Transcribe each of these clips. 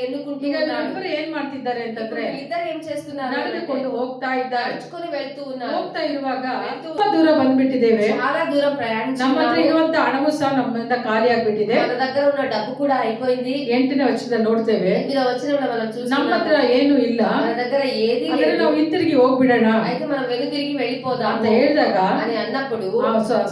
ಎನ್ನುకుంటూ ಈಗ ఉన్నాడు. ಇಬ್ಬರು ಏನ್ ಮಾಡ್ತಿದ್ದಾರೆ ಅಂತಂದ್ರೆ ಇಬ್ಬರು ಏನ್ చేస్తున్నారు? ನಡೆದುಕೊಂಡು ಹೋಗ್ತಾ ಇದ್ದಾರೆ. ನಡ್చుకొని వెళ్తూ ఉన్నారు. ಹೋಗ್ತಾ ಇರುವಾಗ ತುಂಬಾ ದೂರ ಬಂದ್ಬಿಟ್ಟಿದ್ದೇವೆ. చాలా దూరం ನಮ್ಮ ಹತ್ರ ప్రయాణించాము. ಇರುವಂತ ಹಣವು ಸಹ ನಮ್ಮಿಂದ ಖಾಲಿ ಆಗ್ಬಿಟ್ಟಿದೆ. మన దగ్గర ఉన్న డబ్బు కూడా అయిపోయింది. 8ನೇ ವಚನದಲ್ಲಿ ನೋಡ್ತೇವೆ, 8వ వచనంలో మనం ನಮ್ಮ చూస్తున్నాము ಹತ್ರ ಏನು ಇಲ್ಲ, మన దగ్గర ఏది ಆದ್ರೆ లేదు. ನಾವು ಹಿಂತಿರುಗಿ ಹೋಗ್ಬಿಡೋಣ అయితే మనం వెనుతిరిగి వెళ్ళిపోదాం ಅಂತ ಹೇಳಿದಾಗ అని అన్నప్పుడు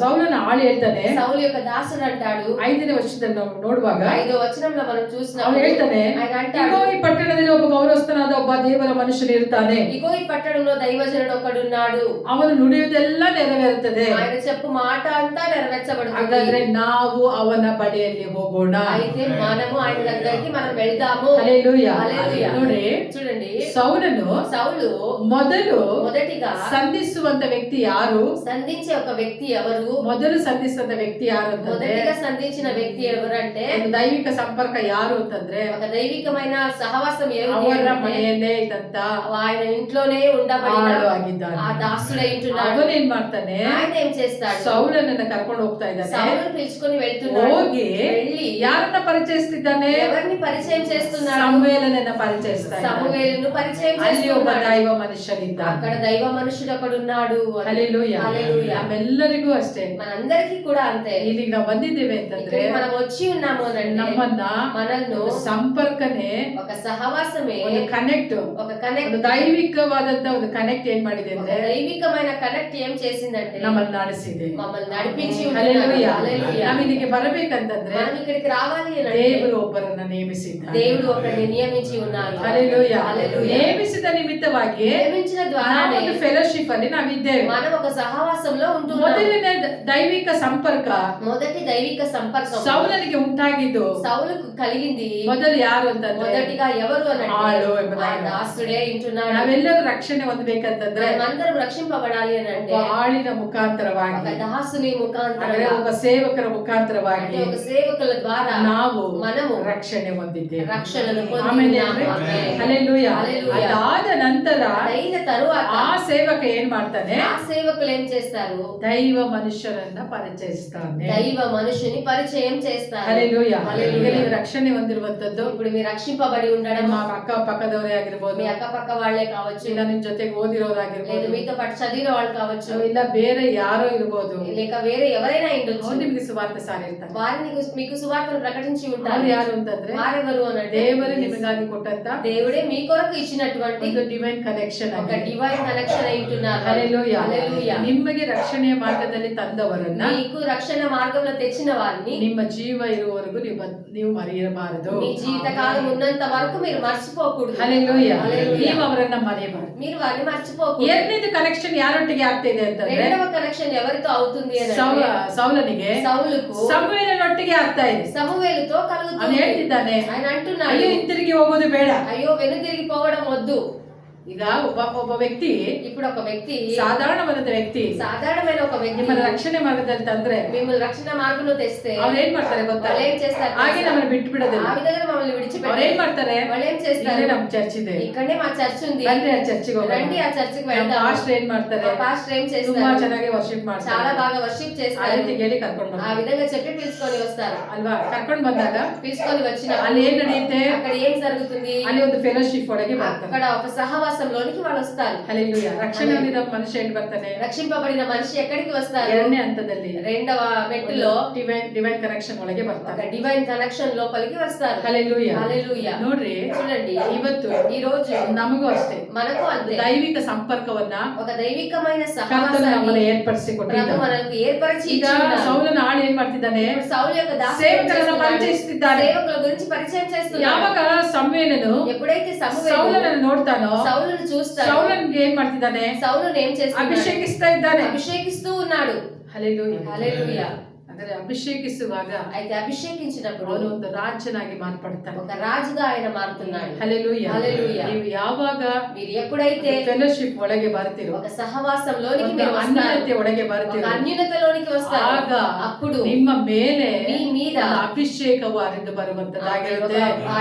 ಸೌಲನ ಆಳು ಹೇಳ್ತಾನೆ. సౌలు యొక్క దాసుడు అంటాడు. 5ನೇ ವಚನದಲ್ಲಿ ನಾವು ನೋಡುವಾಗ 5వ వచనంలో మనం చూసినాము. ಅವನು ಹೇಳ್ತಾನೆ, ఆయన ಇಗೋ అంటాడు, ಈ ಪಟ್ಟಣದಲ್ಲಿ ಒಬ್ಬ ಗೌರವಸ್ಥನಾದ ಒಬ್ಬ ದೇವರ ಮನುಷ್ಯನು ಇರ್ತಾನೆ, ఇగో ఈ పట్టణంలో దైవజనుడు ఒకడున్నాడు, ಅವನು ನುಡಿಯುವುದೆಲ್ಲ ನೆರವೇರುತ್ತದೆ, ఆయన చెప్పు మాట అంతా నెరవేర్చబడుతుంది. ಹಾಗಾದ್ರೆ ನಾವು ಅವನ ಬಳಿಯಲ್ಲಿ ಹೋಗೋಣ. అయితే మనము ఆయన దగ్గరికి మనం వెళ్దాము. హల్లెలూయా. హల్లెలూయా. ನೋಡಿ, చూడండి, ಸೌಲನು సౌలు మొదటిగా ಸಂಧಿಸುವಂತ ವ್ಯಕ್ತಿ ಯಾರು? సంధించే ఒక వ్యక్తి ఎవరు? ಮೊದಲು ಸಂಧಿಸುವಂತ ವ್ಯಕ್ತಿ ಯಾರು ಅಂತಂದ್ರೆ, మొదటిగా సంధించిన వ్యక్తి ఎవరంటే ಒಂದು ದೈವಿಕ ಸಂಪರ್ಕ ಯಾರು ಅಂತಂದ್ರೆ ఒక దైవికమైన సహవాసం ಅವರ ಮನೆಯಲ್ಲೇ ಇದ್ದಂತ ఆయన ఇంట్లోనే ఉండబడిన ಆಳು ಆಗಿದ್ದಾನೆ. ఆ దాసుడై ఉంటున్నాడు. ಅವನೇನ್ ಮಾಡ್ತಾನೆ, ఆయన ఏం చేస్తాడు? ಸೌಲನನ್ನ ಕರ್ಕೊಂಡು ಹೋಗ್ತಾ ಇದ್ದಾನೆ. సౌలును పిలుచుకొని వెళ్తున్నాడు. ಹೋಗಿ వెళ్ళి ಯಾರನ್ನ ಪರಿಚಯಿಸ್ತಿದ್ದಾನೆ? ఎవరిని పరిచయం చేస్తున్నాడు? ಸಮುವೇಲನನ್ನ ಪರಿಚಯಿಸ್ತಾ ಇದ್ದಾನೆ. సమూయేలును పరిచయం ಅಲ್ಲಿ ಒಬ್ಬ చేస్తున్నాడు. ದೈವ ಮನುಷ್ಯನಿದ್ದ. అక్కడ దైవ మనుషుడు ఒకడు ఉన్నాడు. ಹಲ್ಲೆಲೂಯಾ. హల్లెలూయా. ನಮ್ಮೆಲ್ಲರಿಗೂ ಅಷ್ಟೇ, మనందరికీ కూడా అంతే. ಇಲ್ಲಿಗೆ ನಾವು ಬಂದಿದ್ದೇವೆ ಅಂತಂದ್ರೆ ఇక్కడికి మనం వచ్చి ఉన్నాము అనంటే ನಮ್ಮನ್ನ మనల్ని ಒಂದು ಸಂಪರ್ಕನೇ, ఒక సహవాసమే, ಒಂದು ಕನೆಕ್ಟ್, ఒక కనెక్ట్, ಒಂದು ದೈವಿಕವಾದಂತ ಒಂದು ಕನೆಕ್ಟ್ ಏನ್ ಮಾಡಿದೆ ఒక ಅಂದ್ರೆ దైవికమైన కనెక్ట్ ఏం చేసిందంటే ನಮ್ಮನ್ನ ನಡೆಸಿದೆ. మమ్మల్ని నడిపించి ಹಲ್ಲೆಲೂಯಾ. హల్లెలూయా. ನಾವು ಇಲ್ಲಿಗೆ ಬರಬೇಕಂತಂದ್ರೆ మనం ఇక్కడికి రావాలి అనంటే ದೇವರು ಒಬ್ಬರನ್ನ ನೇಮಿಸಿದ್ದಾನೆ. దేవుడు ఒకరిని నియమించి ఉన్నారు. ಹಲ್ಲೆಲೂಯಾ. హల్లెలూయా. ನೇಮಿಸಿದ ನಿಮಿತ್ತವಾಗಿ నియమించిన ద్వారా ನಾವು ಒಂದು ಫೆಲೋಶಿಪ್ ಅಲ್ಲಿ ನಾವಿದ್ದೇವೆ. మనం ఒక సహవాసంలో ఉంటున్నాం. ಮೊದಲನೇ ದೈವಿಕ ಸಂಪರ್ಕ మొదటి దైవిక సంపర్కం ಸೌಲನಿಗೆ ಉಂಟಾಗಿದ್ದು సౌలుకు కలిగింది. ಮೊದಲು ಯಾರು ಅಂತಂದ್ರೆ మొదటిగా ఎవరు అనంటే ఆಳು ಎಂಬುದಾಗಿ. ఆయన దాసుడే ఉంటున్నాడు. ನಾವೆಲ್ಲರೂ ರಕ್ಷಣೆ ಹೊಂದಬೇಕಂತಂದ್ರೆ మనమందరం రక్షింపబడాలి అనంటే ಒಬ್ಬ ಆಳಿನ ಮುಖಾಂತರವಾಗಿ, ఒక దాసుని ಅಂದ್ರೆ ముఖాంతరంగా, ಒಬ್ಬ ಸೇವಕರ ಮುಖಾಂತರವಾಗಿ అంటే ఒక సేవకుల ద్వారా ನಾವು మనము ರಕ್ಷಣೆ ಹೊಂದಿದ್ದೇವೆ. రక్షణను ಆಮೇಲೆ పొందినాము. ಹಲ್ಲೆಲೂಯಾ. హల్లెలూయా. ಅದಾದ ನಂತರ అయిన తరువాత ಆ ಸೇವಕ ಏನ್ ಮಾಡ್ತಾನೆ, ఆ సేవకులు ఏం చేస్తారు? ದೈವ ಮನುಷ್ಯರನ್ನ ಪರಿಚಯಿಸ್ತಾನೆ. దైవ మనుషుని పరిచయం చేస్తారు. ಹಲ್ಲೆಲೂಯಾ. హల్లెలూయా. ಈಗ ನೀವು ರಕ್ಷಣೆ ಹೊಂದಿರುವಂತದ್ದು ఇప్పుడు మీరు రక్షింపబడి ఉండడం, ನಿಮ್ಮ ಅಕ್ಕ ಪಕ್ಕದವರೇ ಆಗಿರ್ಬೋದು, మీ అక్కపక్క వాళ్ళే కావచ్చు, ಇಲ್ಲ ನಿಮ್ ಜೊತೆಗೆ లేదు ಓದಿರೋರಾಗಿರ್ಬೋದು, మీతో పాటు చదివిన వాళ్ళు కావచ్చు, ಇಲ್ಲ ಬೇರೆ ಯಾರೋ ಇರ್ಬೋದು, లేక వేరే ఎవరైనా ఉండొచ్చు. ಅವ್ರು ನಿಮ್ಗೆ ಸುವಾರ್ತೆ ಸಾರಿರ್ತಾರೆ. వారిని మీకు సువార్తను ప్రకటించి ಅವ್ರು ఉంటారు. ಯಾರು ಅಂತಂದ್ರೆ వారెవరు అనంటే ದೇವರು ನಿಮಗಾಗಿ ಕೊಟ್ಟಂತ దేవుడే మీ కొరకు ఇచ్చినటువంటి ಒಂದು ಡಿವೈನ್ ಕನೆಕ್ಷನ್ ఒక ಆಗಿದೆ. డివైన్ కనెక్షన్ అయి ఉంటున్నారు. ಹಲ್ಲೆಲೂಯಾ. హల్లెలూయా. ನಿಮಗೆ ರಕ್ಷಣೆಯ ಮಾರ್ಗದಲ್ಲಿ ತಂದವರನ್ನ మీకు రక్షణ మార్గంలో తెచ్చిన వారిని ನಿಮ್ಮ ಜೀವ ಇರುವವರೆಗೂ ನೀವು ಮರೆಯಬಾರದು. మీ జీవితకాలం ఉన్నంత వరకు మీరు మర్చిపోకూడదు. ಹಲ್ಲೆಲೂಯಾ. హల్లెలూయా. ನೀವು ಅವರನ್ನ ಮರೆಯಬಾರದು. మీరు వారిని మర్చిపోకూడదు. ಎರಡನೇದು ಕನೆಕ್ಷನ್ ಯಾರೊಟ್ಟಿಗೆ ಆಗ್ತಿದೆ ಅಂತಂದ್ರೆ రెండవ కనెక్షన్ ఎవరితో అవుతుంది అని ಸೌಲನಿಗೆ సౌలుకు ಸಮುವೇಲನೊಟ್ಟಿಗೆ ಆಗ್ತಾ ಇದೆ. సమూయేలుతో ಅವನು కలుగుతుంది. ಹೇಳ್ತಿದ್ದಾನೆ, ఆయన అంటున్నాడు, ಅಯ್ಯೋ ಹಿಂತಿರುಗಿ ಹೋಗೋದು ಬೇಡ. అయ్యో వెనుతిరిగి పోవడం వద్దు. ಈಗ ಒಬ್ಬ ವ್ಯಕ್ತಿ, ఇప్పుడు ఒక వ్యక్తి, ಸಾಧಾರಣವಾದ ವ್ಯಕ್ತಿ సాధారణమైన ఒక వ్యక్తి ನಿಮ್ಮನ್ನ ರಕ್ಷಣೆ ಮಾರ್ಗದಲ್ಲಿ ತಂದ್ರೆ మిమ్మల్ని రక్షణ మార్గంలో తెస్తే ಅವ್ರು ಏನ್ ಮಾಡ್ತಾರೆ ಗೊತ್ತಾ, వాళ్ళు ఏం చేస్తారు? ಹಾಗೆ ನಮ್ಮನ್ನ ಬಿಟ್ಟು ಬಿಡೋದಿಲ್ಲ. ఆ విధంగా మమ్మల్ని ಅವ್ರು విడిచిపెట్టారు. ಏನ್ ಮಾಡ್ತಾರೆ, వాళ్ళు ఏం చేస్తారు? ಇಲ್ಲೇ ನಮ್ ಚರ್ಚ್ ಇದೆ, ఇక్కడే మా చర్చ్ ఉంది, ರಂడి ಆ ಚರ್ಚಿಗೆ ಹೋಗೋಣ. రండి ఆ చర్చికి ನಮ್ಮ వెళ్దాం. ಪಾಸ್ಟರ್ ಏನ್ ಮಾಡ್ತಾರೆ, పాస్టర్ ఏం ತುಂಬಾ చేస్తారు? ಚೆನ್ನಾಗಿ ವರ್ಷಿಪ್ చాలా ಮಾಡ್ತಾರೆ. బాగా వర్షిప్ ಆ చేస్తారు. ರೀತಿ ಹೇಳಿ ಕರ್ಕೊಂಡು ఆ విధంగా చెప్పి పిలుచుకొని వస్తారు. ಅಲ್ವಾ. ಕರ್ಕೊಂಡು ಬಂದಾಗ పిలుచుకొని వచ్చిన ಅಲ್ಲಿ ಏನ್ ನಡೆಯುತ್ತೆ, అక్కడ ఏం జరుగుతుంది? ಅಲ್ಲಿ ಒಂದು ಫೆಲೋಶಿಪ್ ಒಳಗೆ ಬರ್ತಾರೆ. అక్కడ ఒక సహవాసంలోనికి వాళ్ళు వస్తారు. ಹಲ್ಲೆಲೂಯಾ. ರಕ್ಷಣೆ ಹೊಂದಿದ ಮನುಷ್ಯ ಏನ್ ಬರ್ತಾನೆ, రక్షింపబడిన మనిషి ఎక్కడికి వస్తారు? ಎರಡನೇ ಹಂತದಲ್ಲಿ రెండవ మెట్టులో ಡಿವೈನ್ ಕನೆಕ್ಷನ್ ಒಳಗೆ ఒక ಬರ್ತಾರೆ. డివైన్ కనెక్షన్ లోపలికి వస్తారు. ಹಲ್ಲೆಲೂಯಾ. హల్లెలూయా. ನೋಡ್ರಿ, చూడండి, ಇವತ್ತು ఈ రోజు ನಮಗೂ ಅಷ್ಟೇ మనకు అంతే ದೈವಿಕ ಸಂಪರ್ಕವನ್ನ ఒక దైవికమైన ಕರ್ತನು సహవాసాన్ని ನಮ್ಮನ್ನ ಏರ್ಪಡಿಸಿ ప్రభు ಕೊಟ್ಟಿದ್ದಾನೆ. మనకు ఏర్పరిచి ಈಗ ఇచ్చున్నాడు. ಸೌಲನ ಆಳು ಏನ್ ಮಾಡ್ತಿದ್ದಾನೆ, ఇప్పుడు సౌలు యొక్క దాసుడు ఏం ಸೇವಕರನ್ನ చేస్తున్నాడు? ಪರಿಚಯಿಸುತ್ತಿದ್ದಾನೆ. సేవకుల గురించి పరిచయం చేస్తున్నాడు. ಯಾವಾಗ ಸಮುವೇಲನು ఎప్పుడైతే సమూయేలు ಸೌಲನನ್ನು ನೋಡ್ತಾನೋ, సౌలును చూస్తాడు, ಸೌಲನ್ಗೆ ಏನ್ ಮಾಡ್ತಿದ್ದಾನೆ, సౌలును ఏం చేస్తున్నాడు? ಅಭಿಷೇಕಿಸ್ತಾ ಇದ್ದಾನೆ. అభిషేకిస్తూ ఉన్నాడు. ಹಲ್ಲೆಲೂಯಾ. హల్లెలూయా. ಅಂದ್ರೆ ಅಭಿಷೇಕಿಸುವಾಗ అయితే అభిషేకించినప్పుడు ಅವನು ಒಂದು ರಾಜನಾಗಿ ಮಾರ್ಪಡ್ತಾನೆ. ఒక రాజుగా ఆయన మారుతున్నాడు. ಹಲ್ಲೆಲೂಯಾ. హల్లెలూయా. ನೀವು ಯಾವಾಗ మీరు ఎప్పుడైతే ಫೆಲೋಶಿಪ್ ಒಳಗೆ ಬರ್ತೀರೋ, ఒక సహవాసంలోనికి ಒಂದು మీరు వస్తారు, ಅನ್ಯೋನ್ಯತೆ ಒಳಗೆ ఒక ಬರ್ತೀರೋ, అన్యునతలోనికి వస్తారు, ಆಗ అప్పుడు ನಿಮ್ಮ ಮೇಲೆ మీ మీద ಒಂದು ಅಭಿಷೇಕವು ಹರಿದು ಬರುವಂತದ್ದಾಗಿರುತ್ತೆ.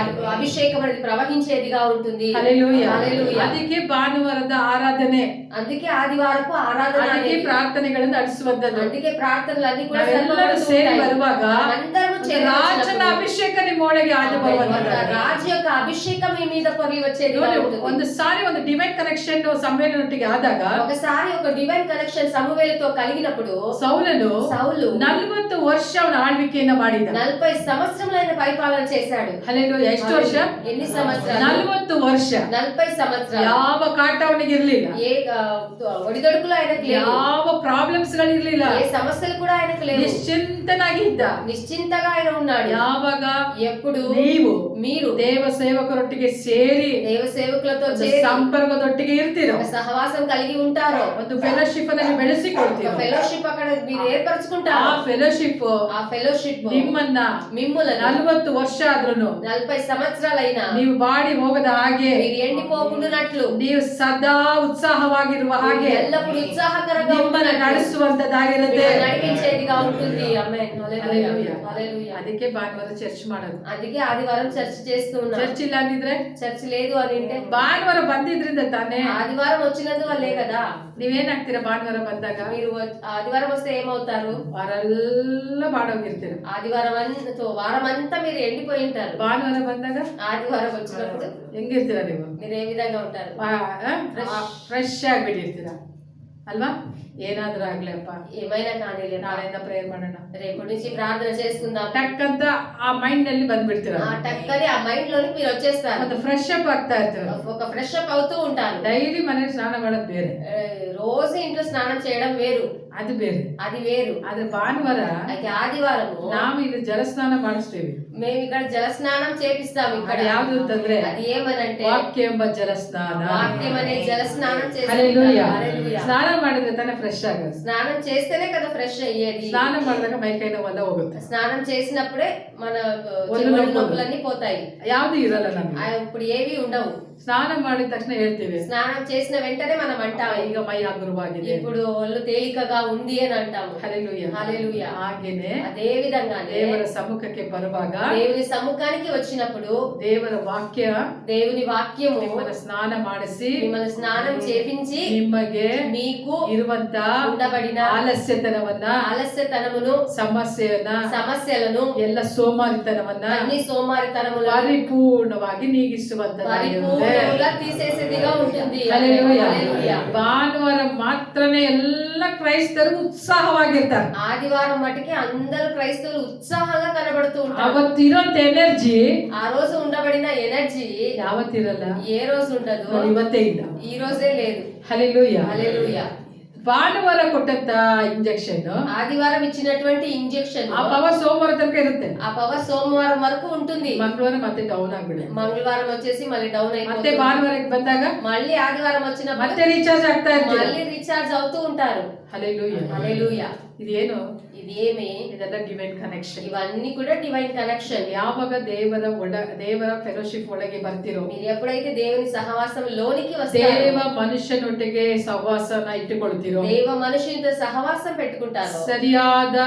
అభిషేకం అనేది ప్రవహించేదిగా ఉంటుంది. ಹಲ್ಲೆಲೂಯಾ. హల్లెలూయా. ಅದಕ್ಕೆ ಭಾನುವಾರದ ಆರಾಧನೆ, అందుకే ఆదివారపు ఆరాధన ಅದಕ್ಕೆ అనేది, ಪ್ರಾರ್ಥನೆಗಳನ್ನು ನಡೆಸುವಂತದ್ದು. అందుకే ప్రార్థనలన్నీ కూడా ನಾವೆಲ್ಲ ಎಲ್ಲರೂ ಸೇರಿ ಬರುವಾಗ అందరము చేరి ರಾಜನ వచ్చినప్పుడు ಅಭಿಷೇಕ ನಿಮ್ಮೊಳಗೆ ಆದಿ ఒక ಬರುವಂತದ್ದು. రాజు యొక్క అభిషేకం మీ మీద పొర్లి వచ్చేది ನೋಡಿ, ఉంటుంది. ಒಂದು ಸಾರಿ ಒಂದು ಡಿವೈನ್ ಕನೆಕ್ಷನ್ ಸಮುವೇಲನೊಟ್ಟಿಗೆ ಆದಾಗ ఒకసారి ఒక డివైన్ కనెక్షన్ సమూయేలుతో కలిగినప్పుడు ಸೌಲನು సౌలు 40 ವರ್ಷ ಅವನ ಆಳ್ವಿಕೆಯನ್ನ ಮಾಡಿದ. 40 సంవత్సరములైన పరిపాలన చేశాడు. ಹಲ್ಲೆಲೂಯಾ. ಎಷ್ಟು ವರ್ಷ? ఎన్ని సంవత్సరాలు? 40 ವರ್ಷ. 40 సంవత్సరాలు. ಯಾವ ಕಾಟ ಅವನಿಗೆ ಇರ್ಲಿಲ್ಲ, ఏ ఒడిదొడుకులు ఆయనకు లేవు, ಯಾವ ಪ್ರಾಬ್ಲಮ್ಸ್ ಗಳಿರ್ಲಿಲ್ಲ, ఏ సమస్యలు కూడా ఆయనకు లేవు. ನಿಶ್ಚಿಂತನಾಗಿ ಇದ್ದ. నిశ్చింతగా ఆయన ఉన్నాడు. ಯಾವಾಗ ఎప్పుడు మీరు ದೇವ ಸೇವಕರೊಟ್ಟಿಗೆ ಸೇರಿ దేవ సేవకులతో ಒಂದು చేరి ಸಂಪರ್ಕದೊಟ್ಟಿಗೆ ಇರ್ತೀರೋ, ఒక సహవాసం కలిగి ఉంటారో, ಒಂದು ಫೆಲೋಶಿಪ್ ಅನ್ನು ಬೆಳೆಸಿಕೊಳ್ತೀರೋ, ఫెలోషిప్ అక్కడ మీరు ಆ ఏర్పరచుకుంటారు. ಫೆಲೋಶಿಪ್ ఆ ఫెలోషిప్ ನಿಮ್ಮನ್ನ మిమ్ములను 40 ವರ್ಷ ಆದ್ರೂ 40 సంవత్సరాలైనా ನೀವು ಬಾಡಿ ಹೋಗದ ಹಾಗೆ, మీరు ఎండిపోకుండానట్లు, ನೀವು ಸದಾ ಉತ್ಸಾಹವಾಗಿರುವ ಹಾಗೆ ఎల్లప్పుడూ ఉత్సాహకరంగా ನಿಮ್ಮನ್ನ ನಡೆಸುವಂತದ್ದಾಗಿರುತ್ತೆ. నడిపించేదిగా ఉంటుంది. ఆమేన్. హల్లెలూయా. హల్లెలూయా. హల్లెలూయా. ಅದಕ್ಕೆ ಭಾನುವಾರ ಚರ್ಚ್ ಮಾಡೋದು. అందుకే ఆదివారం చర్చ్ చేస్తూ ఉన్నాం. ಚರ್ಚ್ ಇಲ್ಲ ಅಂದಿದ್ರೆ, చర్చ్ లేదు అని అంటే ಭಾನುವಾರ ಬಂದಿದ್ರಿಂದ ತಾನೇ ఆదివారం వచ్చినందు వల్లే కదా. ನೀವೇನಾಗ್ತೀರಾ ಭಾನುವಾರ ಬಂದಾಗ? మీరు ఆదివారం వస్తే ఏమవుతారు? ವಾರೆಲ್ಲ ಬಾಡೋಗಿರ್ತೀರ. వారం అంతా మీరు ఎండిపోయి ఉంటారు. ಭಾನುವಾರ ಬಂದಾಗ ఆదివారం వచ్చినప్పుడు ಹೆಂಗಿರ್ತೀರ ನೀವು? మీరు ఏ విధంగా ఉంటారు? ಫ್ರೆಶ್ ಆಗಿಬಿಟ್ಟಿರ್ತೀರ ಅಲ್ವಾ? ಏನಾದ್ರೂ ಆಗ್ಲಪ್ಪ, ఏమైనా కానీ ನಾಳೆಯಿಂದ ಪ್ರೇಯರ್ ಮಾಡೋಣ, రేపటి నుంచి ప్రార్థన చేసుకుందాం ಟಕ್ ಅಂತ ಆ ಮೈಂಡ್ ನಲ್ಲಿ ಬಂದ್ಬಿಡ್ತೀರ. ఆ టక్కని ఆ మైండ్ లోనికి మీరు వచ్చేస్తారు. ಮತ್ತೆ ಫ್ರೆಶ್ ಅಪ್ ಆಗ್ತಾ ಇರ್ತೀರ. ఒక ఫ్రెష్ అప్ అవుతూ ఉంటారు. ಡೈಲಿ ಮನೇಲಿ ಸ್ನಾನ ಮಾಡೋದು ಬೇರೆ, రోజు ఇంట్లో స్నానం చేయడం వేరు, ಅದು ಬೇರೆ. అది వేరు. ಆದ್ರೆ ಭಾನುವಾರ అయితే ఆదివారము ನಾವು ಇಲ್ಲಿ ಜಲಸ್ನಾನ ಮಾಡಿಸ್ತೀವಿ. మేము ఇక్కడ జల స్నానం చేపిస్తాం. ఇక్కడ ಯಾವ್ದು ಅಂತಂದ್ರೆ అది ఏమనంటే ವಾಕ್ಯ ಎಂಬ ಜಲಸ್ನಾನ. వాక్యం అనే జల స్నానం హల్లెలూయా. హల్లెలూయా. ಸ್ನಾನ ಮಾಡಿದ್ರೆ ತಾನೇ ಫ್ರೆಶ್ ಆಗೋದು. స్నానం చేస్తేనే కదా ఫ్రెష్ అయ్యేది. ಸ್ನಾನ ಮಾಡಿದಾಗ ಮೈ ಕೈ ನೋವೆಲ್ಲ ಹೋಗುತ್ತೆ. స్నానం చేసినప్పుడే మన ఒళ్ళు నొప్పులన్నీ పోతాయి. ಯಾವ್ದು ಇರಲ್ಲ ನಮ್ಗೆ. ఇప్పుడు ఏవి ఉండవు. ಸ್ನಾನ ಮಾಡಿದ ತಕ್ಷಣ ಹೇಳ್ತೀವಿ, స్నానం చేసిన వెంటనే మనం అంటాము ಈಗ ಮೈ ಹಗುರವಾಗಿದೆ, ఇప్పుడు ఒళ్ళు తేలికగా ఉంది అని అంటాము. హల్లెలూయా. హల్లెలూయా. ಹಾಗೇನೆ అదే విధంగానే ದೇವರ ಸಮ್ಮುಖಕ್ಕೆ ಬರುವಾಗ దేవుని సముఖానికి వచ్చినప్పుడు ದೇವರ ವಾಕ್ಯ దేవుని వాక్యము ನಿಮ್ಮನ್ನ ಸ್ನಾನ ಮಾಡಿಸಿ మిమ్మల్ని స్నానం చేపించి ನಿಮಗೆ మీకు ಇರುವಂತ ఉండబడిన ಆಲಸ್ಯತನವನ್ನ, ఆలస్యతనమును, సమస్యలను, ಎಲ್ಲ ಸೋಮಾರಿತನವನ್ನ అన్ని సోమారితనములను ಪರಿಪೂರ್ಣವಾಗಿ ನೀಗಿಸುವಂತದ್ದಾಗಿರುತ್ತೆ. పరిపూర్ణంగా తీసేసేదిగా ఉంటుంది. హల్లెలూయా. హల్లెలూయా. ಭಾನುವಾರ ಮಾತ್ರನೇ ಎಲ್ಲ ಕ್ರೈಸ್ತರು ಉತ್ಸಾಹವಾಗಿರ್ತಾರೆ. ఆదివారం మటుకి అందరూ క్రైస్తవులు ఉత్సాహంగా కనబడుతూ ఉంటారు. ಅವತ್ತಿರೋಂತ ಎನರ್ಜಿ ఆ రోజు ఉండబడిన ఎనర్జీ ಯಾವತ್ತಿರಲ್ಲ, ఏ రోజు ఉండదు, ಇವತ್ತೇ ಇಲ್ಲ. ఈ రోజే లేదు. ಹಲ್ಲೆಲೂಯಾ. హల్లెలూయా. ಭಾನುವಾರ ಕೊಟ್ಟಂತ ಇಂಜೆಕ್ಷನ್, ఆదివారం ఇచ్చినటువంటి ఇంజెక్షన్ ಆ ಪವರ್ ಸೋಮವಾರ ತನಕ ಇರುತ್ತೆ. ఆ పవర్ సోమవారం వరకు ఉంటుంది. ಮಂಗಳವಾರ ಮತ್ತೆ ಡೌನ್ ಆಗ್ಬಿಡುತ್ತೆ. మంగళవారం వచ్చేసి మళ్ళీ డౌన్ ಮತ್ತೆ అయిపోతుంది. ಭಾನುವಾರಕ್ಕೆ ಬಂದಾಗ మళ్ళీ ఆదివారం వచ్చినప్పుడు ಮತ್ತೆ ರೀಚಾರ್ಜ್ ಆಗ್ತಾ ಇರ್ತೀವಿ. మళ్ళీ రీఛార్జ్ అవుతూ ఉంటారు. ಹಲ್ಲೆಲೂಯಾ. హల్లెలూయా. ಇದೇನು? ఇది ఏమి? ಇದೆಲ್ಲ ಡಿವೈನ್ ಕನೆಕ್ಷನ್. ఇవన్నీ కూడా డివైన్ కనెక్షన్. ಯಾವಾಗ ದೇವರ ಫೆಲೋಶಿಪ್ ಒಳಗೆ ಬರ್ತಿರೋ, మీరు ఎప్పుడైతే దేవుని సహవాసం లోనికి వస్తారో, ದೇವ ಮನುಷ್ಯನೊಟ್ಟಿಗೆ ಸಹವಾಸನ ಇಟ್ಟುಕೊಳ್ತಿರೋ, దేవ మనుషులతో సహవాసం పెట్టుకుంటారో, ಸರಿಯಾದ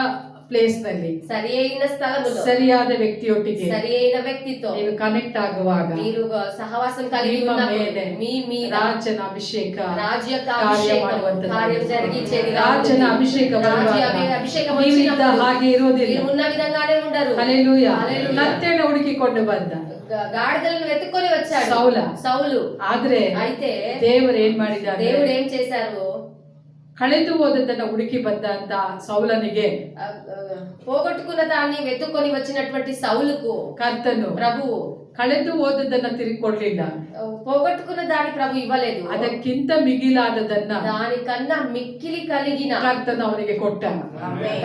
ಪ್ಲೇಸ್ ನಲ್ಲಿ సరి అయిన స్థలములో ಸರಿಯಾದ ವ್ಯಕ್ತಿಯೊಟ್ಟಿಗೆ సరి అయిన వ్యక్తితో ನೀವು ಕನೆಕ್ಟ್ ಆಗುವಾಗ మీరు సహవాసం కలిగి ನಿಮ್ಮ ఉన్నప్పుడు ಮೇಲೆ మీ మీద ರಾಜನ ಅಭಿಷೇಕ రాజు యొక్క ಕಾರ್ಯ అభిషేకం ಮಾಡುವಂತದ್ದು. కార్యం జరిగించేది. ರಾಜನ ಅಭಿಷೇಕ ಬರುವಾಗ అభిషేకం ನೀವಿದ್ದ వచ్చినప్పుడు ಹಾಗೆ ಇರೋದಿಲ್ಲ. మీరు ఉన్న విధంగానే ఉండరు. ಹಲ್ಲೆಲೂಯಾ. హల్లెలూయా. ಕತ್ತೆನ ಹುಡುಕಿಕೊಂಡು ಬಂದ గాడిదలను వెతుక్కొని వచ్చాడు సౌలు. ಆದ್ರೆ అయితే ದೇವರು ಏನ್ ಮಾಡಿದ್ದಾರೆ? దేవుడు ఏం చేశారు? ಕಳೆದು ಹೋದದನ್ನ ಹುಡುಕಿ ಬಂದ ಅಂತ ಸೌಲನಿಗೆ పోగొట్టుకున్న దాన్ని వెతుక్కొని వచ్చినటువంటి సౌలుకు ಕರ್ತನು ప్రభువు ಕಳೆದು ಹೋದದನ್ನ ತಿರುಗಿಕೊಡ್ಲಿಲ್ಲ. పోగొట్టుకున్న దాని ప్రభు ఇవ్వలేదు. ಅದಕ್ಕಿಂತ ಮಿಗಿಲಾದದನ್ನ దానికన్నా మిక్కిలి కలిగిన ಕರ್ತನ ಅವನಿಗೆ ಕೊಟ್ಟ.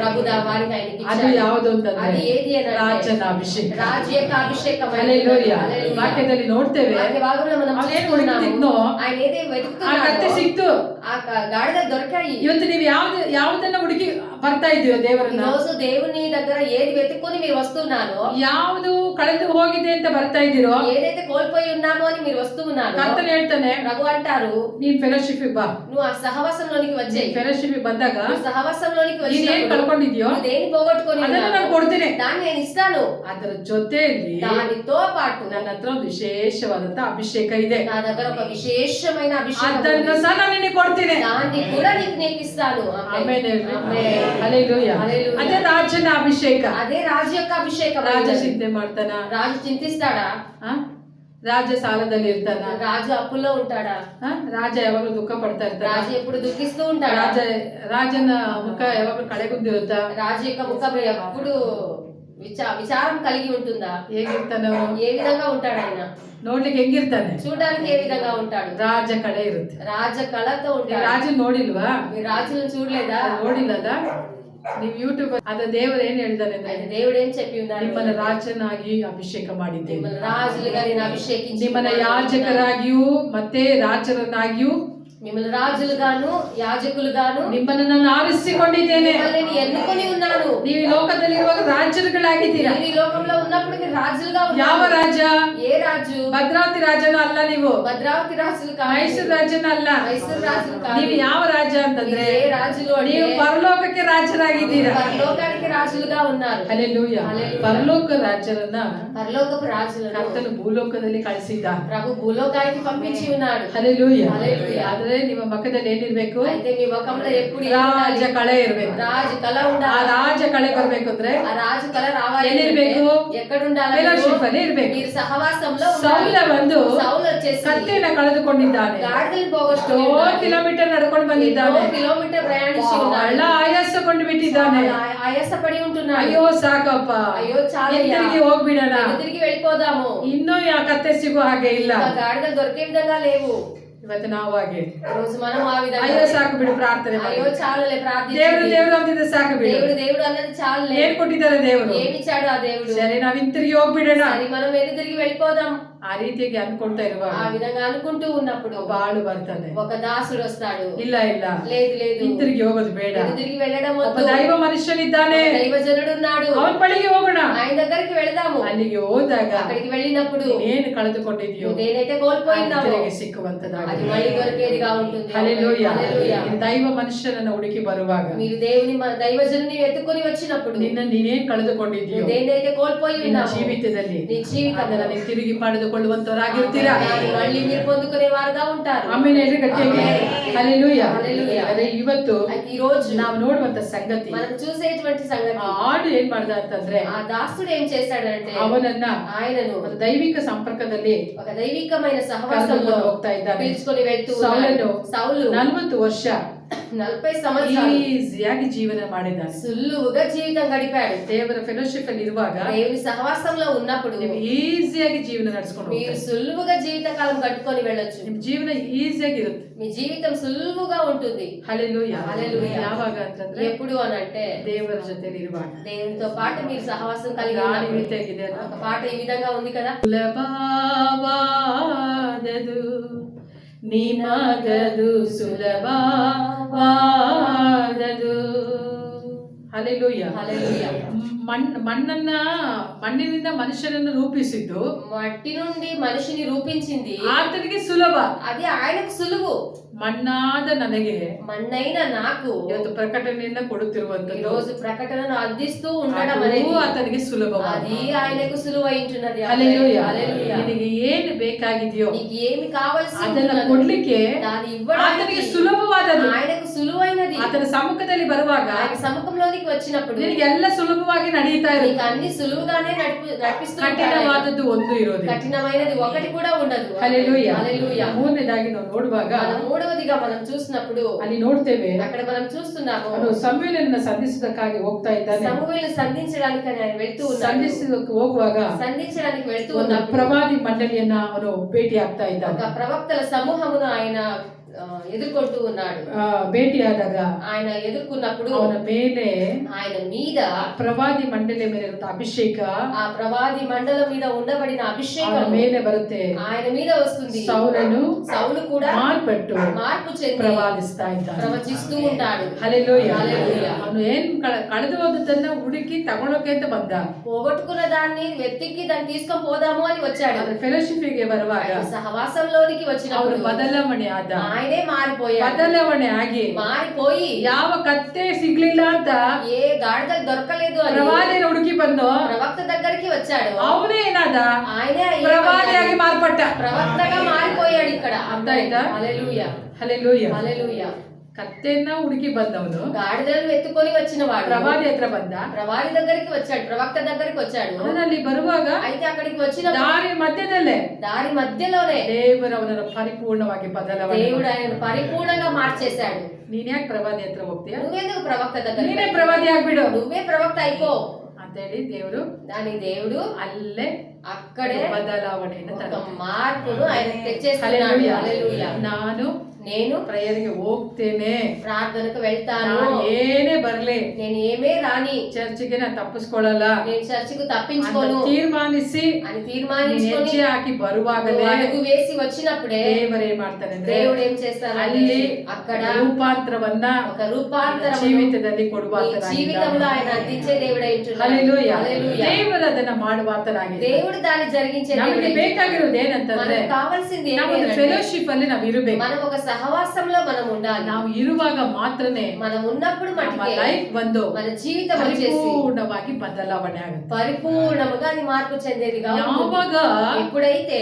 ప్రభు వారికి ఆయనకి ಅದು ఇచ్చాడు. ಯಾವುದು అది ಅಂತಂದ್ರೆ ఏది అని ರಾಜನ ಅಭಿಷೇಕ. రాజు యొక్క అభిషేకం. ಹಲ್ಲೆಲೂಯಾ. ವಾಕ್ಯದಲ್ಲಿ ನೋಡ್ತೇವೆ, వాక్య భాగంలో మనం ಅವನೇನು చూస్తున్నాము. ಹುಡುಕ್ತಿದ್ನೋ ఆయన ఏదే ಆ వెతుకుతున్నాడో ಕತ್ತೆ ಸಿಕ್ತು. ఆ గాడిద దొరికాయి. ಇವತ್ತು ನೀವು ಯಾವುದನ್ನ ಹುಡುಕಿ ಬರ್ತಾ ಇದೀವೋ ఈ ದೇವರನ್ನ, రోజు దేవుని దగ్గర ఏది వెతుక్కొని మీరు వస్తున్నారో, ಯಾವುದು ಕಳೆದು ಹೋಗಿದೆ ಅಂತ ಬರ್ತಾ ಇದ್ದೀರೋ, ఏదైతే కోల్పోయి ఉన్నామో అని మీరు వస్తూ ఉన్నారు, ಕರ್ತನು ಹೇಳ್ತಾನೆ ప్రభు అంటారు ನೀನ್ ಫೆಲೋಶಿಪ್ ಬಾ. నువ్వు ఆ సహవాసంలోనికి వచ్చే. ಫೆಲೋಶಿಪ್ ಬಂದಾಗ నువ్వు సహవాసంలోనికి ನೀನ್ ಏನ್ వచ్చినప్పుడు ಕಳ್ಕೊಂಡಿದ್ಯೋ నువ్వు దేని పోగొట్టుకొని ಅದನ್ನ ఉన్నావో ನಾನು ಕೊಡ್ತೀನಿ. దాన్ని నేను ఇస్తాను. ಅದರ ಜೊತೆಯಲ್ಲಿ దానితో పాటు ನನ್ನ ಹತ್ರ ಒಂದು ವಿಶೇಷವಾದಂತ ಅಭಿಷೇಕ ಇದೆ, నా దగ్గర ఒక విశేషమైన అభిషేకం ಅದನ್ನ ఉంది. ಸಹ ನಾನು ನಿನಗೆ ಕೊಡ್ತೀನಿ. దాన్ని కూడా నేను ఇస్తాను. ಆಮೆನ್. ಆಮೆನ್. ಹಲ್ಲೆಲೂಯಾ. హల్లెలూయా. ಅದೇ ರಾಜನ ಅಭಿಷೇಕ. అదే రాజు యొక్క అభిషేకం. ರಾಜ ಚಿಂತೆ ಮಾಡ್ತಾನ? రాజు చింతిస్తాడా? ರಾಜ ಸಾಲದಲ್ಲಿ ಇರ್ತಾನ? రాజు అప్పుల్లో ఉంటాడా? ರಾಜ ಯಾವಾಗಲೂ ದುಃಖ ಪಡ್ತಾ ಇರ್ತಾನ? రాజు ఎప్పుడు దుఃఖిస్తూ ఉంటాడా? ರಾಜನ ಮುಖ ಯಾವಾಗಲೂ ಕಳೆಗುಂದಿರುತ್ತಾ? రాజు యొక్క ముఖం ఎప్పుడు విచారం కలిగి ఉంటుందా? ಹೇಗಿರ್ತಾನೆ ಅವನು? ఏ విధంగా ఉంటాడు ఆయన? ನೋಡ್ಲಿಕ್ಕೆ ಹೆಂಗಿರ್ತಾನೆ? చూడడానికి ఏ విధంగా ఉంటాడు? ರಾಜ ಕಳೆ ಇರುತ್ತೆ. రాజ కళతో ఉంటాడు. ರಾಜ ನೋಡಿಲ್ವಾ? మీరు రాజులను చూడలేదా? ನೋಡಿಲ್ಲದ? ನೀವು ಯೂಟ್ಯೂಬ್ ಅದ ದೇವರು ಏನ್ ಹೇಳ್ತಾನೆ ಅಂದ್ರೆ, దేవుడు ఏం చెప్పి ఉన్నారు? ನಿಮ್ಮನ್ನ ರಾಜನಾಗಿ ಅಭಿಷೇಕ ಮಾಡಿದ್ದೇನೆ, మిమ్మల్ని రాజులుగా నేను అభిషేకించి, ನಿಮ್ಮನ್ನ ಯಾಜಕರಾಗಿಯೂ ಮತ್ತೆ ರಾಜರನ್ನಾಗಿಯೂ, మిమ్మల్ని రాజులుగాను యాజకులుగాను ನಿಮ್ಮನ್ನ ನಾನು ಆರಿಸಿಕೊಂಡಿದ್ದೇನೆ. మిమ్మల్ని నేను ఎన్నుకొని ఉన్నాను. ನೀವು ಈ ಲೋಕದಲ್ಲಿರುವಾಗ ರಾಜರುಗಳಾಗಿದ್ದೀರಾ. మీరు ఈ లోకంలో ఉన్నప్పుడు మీరు రాజులుగా ಯಾವ ఉన్నారు. ರಾಜ? ఏ రాజు? ಭದ್ರಾವತಿ ರಾಜನ ಅಲ್ಲ, ನೀವು భద్రావతి రాజులు కాదు, ಮೈಸೂರು ರಾಜನ ಅಲ್ಲ. మైసూరు రాజులు కాదు. ನೀವು ಯಾವ ರಾಜ ಅಂತಂದ್ರೆ, మీరు ఏ రాజులు అంటే ನೀವು ಪರಲೋಕಕ್ಕೆ ರಾಜರಾಗಿದ್ದೀರಾ. పరలోకానికి రాజులుగా ఉన్నారు. ಹಲ್ಲೆಲೂಯಾ. ಪರಲೋಕ ರಾಜರನ್ನ పరలోకపు రాజులను ಕರ್ತನು ಭೂಲೋಕದಲ್ಲಿ ಕಳಿಸಿದ್ದ. ప్రభు భూలోకానికి పంపించి ఉన్నాడు. ಹಲ್ಲೆಲೂಯಾ. హల్లెలూయా. ಆದ್ರೆ ನಿಮ್ಮ ಮುಖದಲ್ಲಿ ಏನಿರ್ಬೇಕು? అయితే మీ ముఖంలో ఎప్పుడు ರಾಜ ಕಳೆ ಇರ್ಬೇಕು. రాజు కళ ಆ ఉండాలి. ರಾಜ ಕಳೆ ಬರ್ಬೇಕು ಅಂದ್ರೆ ఆ రాజు కళ రావాలి. ಎಲ್ಲಿರ್ಬೇಕು? ఎక్కడ ఉండాలి? ಫೆಲೋಶಿಪ್ ಅಲ್ಲಿ ಇರ್ಬೇಕು. మీరు సహవాసంలో ಸೌಲ ఉండాలి. ಬಂದು సౌలు వచ్చేసి ಕತ್ತೆನ ಕಳೆದುಕೊಂಡಿದ್ದಾನೆ. గాడిదలు పోగొట్టుకొని ಎಷ್ಟೋ ఉన్నాడు. ಕಿಲೋಮೀಟರ್ ನಡ್ಕೊಂಡು ಬಂದಿದ್ದಾನೆ. ఎన్నో కిలోమీటర్ ప్రయాణించి ఉన్నాడు. ಬಹಳ ಆಯಾಸಕೊಂಡು ಬಿಟ್ಟಿದ್ದಾನೆ. ఆయాసపడి ఉంటున్నాడు. ಅಯ್ಯೋ ಸಾಕಪ್ಪ, అయ్యో చాలయ్యా, ತಿರುಗಿ ಹೋಗ್ಬಿಡೋಣ, తిరిగి వెళ్ళిపోదాము, ಇನ್ನೂ ಯಾ ಕತ್ತೆ ಸಿಗೋ ಹಾಗೆ ಇಲ್ಲ. ఇంకా గాడిదలు దొరికే విధంగా లేవు. ಇವತ್ತು ನಾವು ಹಾಗೆ, రోజు మనం ఆ విధంగా ಅಯ್ಯೋ ಸಾಕು ಬಿಡು ಪ್ರಾರ್ಥನೆ ಮಾಡಿ. అయ్యో చాలులే ದೇವರು ప్రార్థించండి. ದೇವರು ಅಂತಿದ್ರೆ ಸಾಕು ಬಿಡು. దేవుడు దేవుడు అన్నది చాలులే. ಏನ್ ಕೊಟ್ಟಿದ್ದಾರೆ ದೇವರು? ఏమిచ్చాడు ఆ దేవుడు? ಸರಿ, ನಾವ್ ಹಿಂತಿರುಗಿ ಹೋಗ್ಬಿಡೋಣ. సరే మనం వెళ్లి తిరిగి వెళ్ళిపోదాం. ಆ ರೀತಿಯಾಗಿ ಅನ್ಕೊಳ್ತಾ ಇರುವಾಗ ఆ విధంగా అనుకుంటూ ఉన్నప్పుడు ಬಾಳು ಬರ್ತಾನೆ. ఒక దాసుడు వస్తాడు. ಇಲ್ಲ ಇಲ್ಲ, లేదు లేదు, ಹಿಂತಿರುಗಿ ಹೋಗೋದು ಬೇಡ. వెళ్లి తిరిగి వెళ్ళడం ಒಬ್ಬ వద్దు. ದೈವ ಮನುಷ್ಯನಿದ್ದಾನೆ, దైవజనుడు ఉన్నాడు, ಅವನ ಬಳಿಗೆ ಹೋಗೋಣ. ఆయన దగ్గరికి వెళదాము. ಅಲ್ಲಿಗೆ ಹೋದಾಗ అక్కడికి వెళ్ళినప్పుడు ಏನು ಕಳೆದುಕೊಂಡಿದ್ಯೋ నువ్వు దేనైతే కోల్పోయినావో ತಿರುಗಿ అది ಸಿಕ್ಕುವಂತದಾಗಿದೆ. మళ్ళీ దొరికేదిగా ఉంటుంది. ಹಲ್ಲೆಲೂಯಾ. హల్లెలూయా. ಈ ದೈವ ಮನುಷ್ಯನನ್ನ ಹುಡುಕಿ ಬರುವಾಗ మీరు దేవుని దైవజనుని ఎత్తుకొని వచ్చినప్పుడు ನೀನೇನ್ ಕಳೆದುಕೊಂಡಿದ್ಯೋ నువ్వు దేనైతే కోల్పోయి ನಿನ್ನ ఉన్నావో ಜೀವಿತದಲ್ಲಿ నీ జీవితంలో ಅದನ್ನ ನೀವು ತಿರುಗಿ ಪಡೆದುಕೊಳ್ಳುವಂತವರಾಗಿರ್ತೀರಾ. దాన్ని మళ్ళీ మీరు పొందుకునే వారుగా ఉంటారు. ಆಮೇಲೆ ಗಟ್ಟಿಯಾಗಿ ಹಲ್ಲೆಲೂಯಾ. హల్లెలూయా. ಅದೇ ಇವತ್ತು అయితే ఈ రోజు ನಾವು ನೋಡುವಂತ ಸಂಗತಿ, మనం చూసేటువంటి సంగతి, ಆ ಆಡು ಏನ್ ಮಾಡ್ದ ಅಂತಂದ್ರೆ, ఆ దాసుడు ఏం చేశాడంటే ಅವನನ್ನ ఆయనను ಒಂದು ದೈವಿಕ ಸಂಪರ್ಕದಲ್ಲಿ ఒక దైవికమైన ಕರೆದುಕೊಂಡು సహవాసంలో ಹೋಗ್ತಾ ಇದ್ದಾನೆ. పిలుచుకొని వెళ్తూ ಸೌಲನು సౌలు 40 ವರ್ಷ 40 సంవత్సరాలు ಈಸಿಯಾಗಿ ಜೀವನ ಮಾಡಿದ್ದಾನೆ. సులువుగా జీవితం గడిపాడు. ದೇವರ ಫೆಲೋಶಿಪ್ ಅಲ್ಲಿ ಇರುವಾಗ దేవుని సహవాసంలో ఉన్నప్పుడు ನೀವು ಈಸಿಯಾಗಿ ಜೀವನ ನಡೆಸ್ಕೊಂಡು మీరు సులువుగా జీవితకాలం గడుపుకొని వెళ్ళొచ్చు. ನಿಮ್ ಜೀವನ ಈಸಿಯಾಗಿ ಇರುತ್ತೆ. మీ జీవితం సులువుగా ఉంటుంది. ಹಲ್ಲೆಲೂಯಾ. హల్లెలూయా. ಯಾವಾಗ ಅಂತಂದ್ರೆ ఎప్పుడు అని అంటే ದೇವರ ಜೊತೆಲಿ ಇರುವಾಗ. దేవునితో పాటు మీరు సహవాసం కలిగి ಗಾಳಿ ఉన్నప్పుడు. ರೀತಿಯಾಗಿದೆ ಅಲ್ಲ? ఒక పాట ఈ విధంగా ఉంది కదా, ಸುಲಭವಾದದು ನಿಮಗದು ಸುಲಭವಾದದು. ಹಲ್ಲೆಲೂಯಾ. హల్లెలూయా. ಮಣ್ಣಿನಿಂದ ಮನುಷ್ಯನನ್ನು ರೂಪಿಸಿದ್ದು మట్టి నుండి మనిషిని రూపించింది ಆತನಿಗೆ ಸುಲಭ. అది ఆయనకు సులువు. ಮಣ್ಣಾದ ನನಗೆ మన్నైన నాకు ಇವತ್ತು ಪ್ರಕಟಣೆಯನ್ನ ఈ ಕೊಡುತ್ತಿರುವಂತದ್ದು రోజు ప్రకటనను అందిస్తూ ఉండడం ಅದು అనేది ಆತನಿಗೆ ಸುಲಭವಾದ. అది ఆయనకు సులువైంటున్నది. ಹಲ್ಲೆಲೂಯಾ. హల్లెలూయా. ನಿನಗೆ ಏನು ಬೇಕಾಗಿದೆಯೋ నీకు ఏమి కావాల్సి ಅದನ್ನ ఉంటున్నదో ಕೊಡ್ಲಿಕ್ಕೆ దాన్ని ಆತನಿಗೆ ఇవ్వడానికి ಸುಲಭವಾದದ್ದು. ఆయనకు సులువైనది. ಆತನ ಸಮ್ಮುಖದಲ್ಲಿ ಬರುವಾಗ ఆయన సముఖంలోనికి వచ్చినప్పుడు ನಿನಗೆ ಎಲ್ಲ ಸುಲಭವಾಗಿ ನಡೀತಾ నీకు ಇರುತ್ತೆ. అన్ని సులువుగానే నడిపిస్తూ ఉంటాడు. ಕಠಿಣವಾದದ್ದು ಒಂದು ಇರೋದಿಲ್ಲ. కఠినమైనది ఒకటి కూడా ఉండదు. ಹಲ್ಲೆಲೂಯಾ. హల్లెలూయా. ಮೂರನೇದಾಗಿ ನಾವು ನೋಡುವಾಗ మనం మూడవదిగా మనం చూసినప్పుడు ಅಲ್ಲಿ ನೋಡ್ತೇವೆ, అక్కడ మనం చూస్తున్నాము ಅವನು ಸಮುವೇಲನನ್ನ ಸಂಧಿಸೋದಕ್ಕಾಗಿ ಹೋಗ್ತಾ ಇದ್ದಾನೆ. సమూయేలును సంధించడానికి ఆయన వెళ్తూ ఉన్నాడు. ಸಂಧಿಸೋದಕ್ಕೆ ಹೋಗುವಾಗ సంధించడానికి వెళ్తూ ಒಂದು ఉన్నప్పుడు ಪ್ರವಾದಿ ಮಂಡಳಿಯನ್ನ ಅವನು ಭೇಟಿ ಆಗ್ತಾ ಇದ್ದಾನೆ. ఒక ప్రవక్తల సమూహమును ఆయన ఎదుర్కొంటూ ఉన్నాడు. ಭೇಟಿಯಾದಾಗ ఆయన ఎదుర్కొన్నప్పుడు ಅವನ ಮೇಲೆ ఆయన మీద ಪ್ರವಾದಿ ಮಂಡಳಿ ಮೇಲೆ ಇರುವಂತ ಅಭಿಷೇಕ ఆ ప్రవాది మండలం మీద ఉండబడిన ಅವನ అభిషేకం ಮೇಲೆ ಬರುತ್ತೆ. ఆయన మీద వస్తుంది. సౌలు కూడా మార్పు చెంది ಪ್ರವಾದಿಸ್ತಾ ಇದ್ದಾನೆ, ప్రవచిస్తూ ఉంటాడు. హల్లెలూయా. హల్లెలూయా. ಅವನು ಏನ್ ಕಳೆದು ಹೋದದನ್ನ ಹುಡುಕಿ ತಗೊಳಕ್ಕೆ ಅಂತ ಬಂದ. పోగొట్టుకున్న దాన్ని వెతికి దాన్ని తీసుకొని పోదాము అని వచ్చాడు. ಫೆಲೋಶಿಪ್ ಗೆ ಬರುವಾಗ సహవాసంలోనికి వచ్చినప్పుడు ಬದಲಾವಣೆ ಆದ. ఆయనే మారిపోయాడు. ಬದಲಾವಣೆ ಆಗಿ మారిపోయి ಯಾವ ಕತ್ತೆ ಸಿಗ್ಲಿಲ್ಲ ಅಂತ ఏ గాడిద దొరకలేదు అని ಪ್ರವಾದಿನ ಹುಡುಕಿ ಬಂದು ప్రవక్త దగ్గరికి వచ్చాడు. ಅವನೇ ಏನಾದ, ఆయనే ಪ್ರವಾದಿಯಾಗಿ ಮಾರ್ಪಟ್ಟ, ప్రవక్తగా మారిపోయాడు. ఇక్కడ ಅರ್ಥ ಆಯ್ತಾ? హల్లెలూయా. ಹಲ್ಲೆಲೂಯಾ. హల్లెలూయా. కత్తెన్న ಹುಡುಕಿ ಬಂದವನು గాడిదలను ఎత్తుకొని వచ్చిన వాడు ಪ್ರವಾದಿ ಹತ್ರ ಬಂದ. ప్రవాది దగ్గరికి వచ్చాడు, ప్రవక్త దగ్గరికి వచ్చాడు. ಅವನಲ್ಲಿ ಬರುವಾಗ అయితే ಅక్కడికి వచ్చిన దారి మధ్యలోనే ದೇವರು ಅವನನ್ನು ಪರಿಪೂರ್ಣವಾಗಿ ಬದಲಾವಣೆ, దేవుడు ఆయనను పరిపూర్ణంగా మార్చేశాడు. ನೀನ್ ಯಾಕೆ ಪ್ರವಾದಿ ಹತ್ರ ಹೋಗ್ತೀಯ, నువ్వెందుకు ప్రవక్త దగ్గర, ನೀನೇ ಪ್ರವಾದಿ ಆಗ್ಬಿಡು, నువ్వే ప్రవక్త అయిపో ಅಂತ ಹೇಳಿ ದೇವರು దాని దేవుడు ಅಲ್ಲೇ అక్కడే ಬದಲಾವಣೆಯನ್ನು మార్పును ఆయన తెచ్చేస్తున్నాడు. హల్లెలూయా. నేను ಪ್ರೇಯರ್ಗೆ ಹೋಗ್ತೇನೆ, ప్రార్థనకు వెళ్తాను, ಏನೇ ಬರ್ಲಿ, నేను ఏమే రాని ಚರ್ಚ್ಗೆ ನಾನು ತಪ್ಪಿಸ್ಕೊಳ್ಳಲ್ಲ, నేను చర్చికి తప్పించుకోను ತೀರ್ಮಾನಿಸಿ ಹೆಜ್ಜೆ ಹಾಕಿ ಬರುವಾಗಲೇ అడుగు వేసి వచ్చినప్పుడే ದೇವರು ಏನ್ ಮಾಡ್ತಾನೆ ಅಂದ್ರೆ దేవుడు ఏం చేస్తాడు, ಅಲ್ಲಿ అక్కడ ರೂಪಾಂತರವನ್ನ ఒక రూపాంతరం ಜೀವಿತದಲ್ಲಿ ಕೊಡುವಾತನಾಗಿದ್ದಾನೆ. జీవితంలో ఆయన అందించే దేవుడు ఏంటున్నాడు. హల్లెలూయా. ದೇವರು ಅದನ್ನ ಮಾಡುವಾತನಾಗಿದ್ದಾನೆ. దేవుడు దాన్ని జరిగించే ನಮಗೆ ಬೇಕಾಗಿರೋದು ಏನಂತಂದ್ರೆ మనకు కావాల్సింది ನಾವು ಫೆಲೋಶಿಪ್ ಅಲ್ಲಿ ನಾವು ಇರಬೇಕು, మనం ఒక సహవాసంలో మనం ఉండాలి. ನಾವು ಇರುವಾಗ ಮಾತ್ರನೇ మనం ఉన్నప్పుడు ನಮ್ಮ ಲೈಫ್ ಬಂದು మన జీవితం వచ్చేసి ಪರಿಪೂರ್ಣವಾಗಿ ಬದಲಾವಣೆ ಆಗುತ್ತೆ, పరిపూర్ణముగా అది మార్పు చెందేదిగా ಯಾವಾಗ ఎప్పుడైతే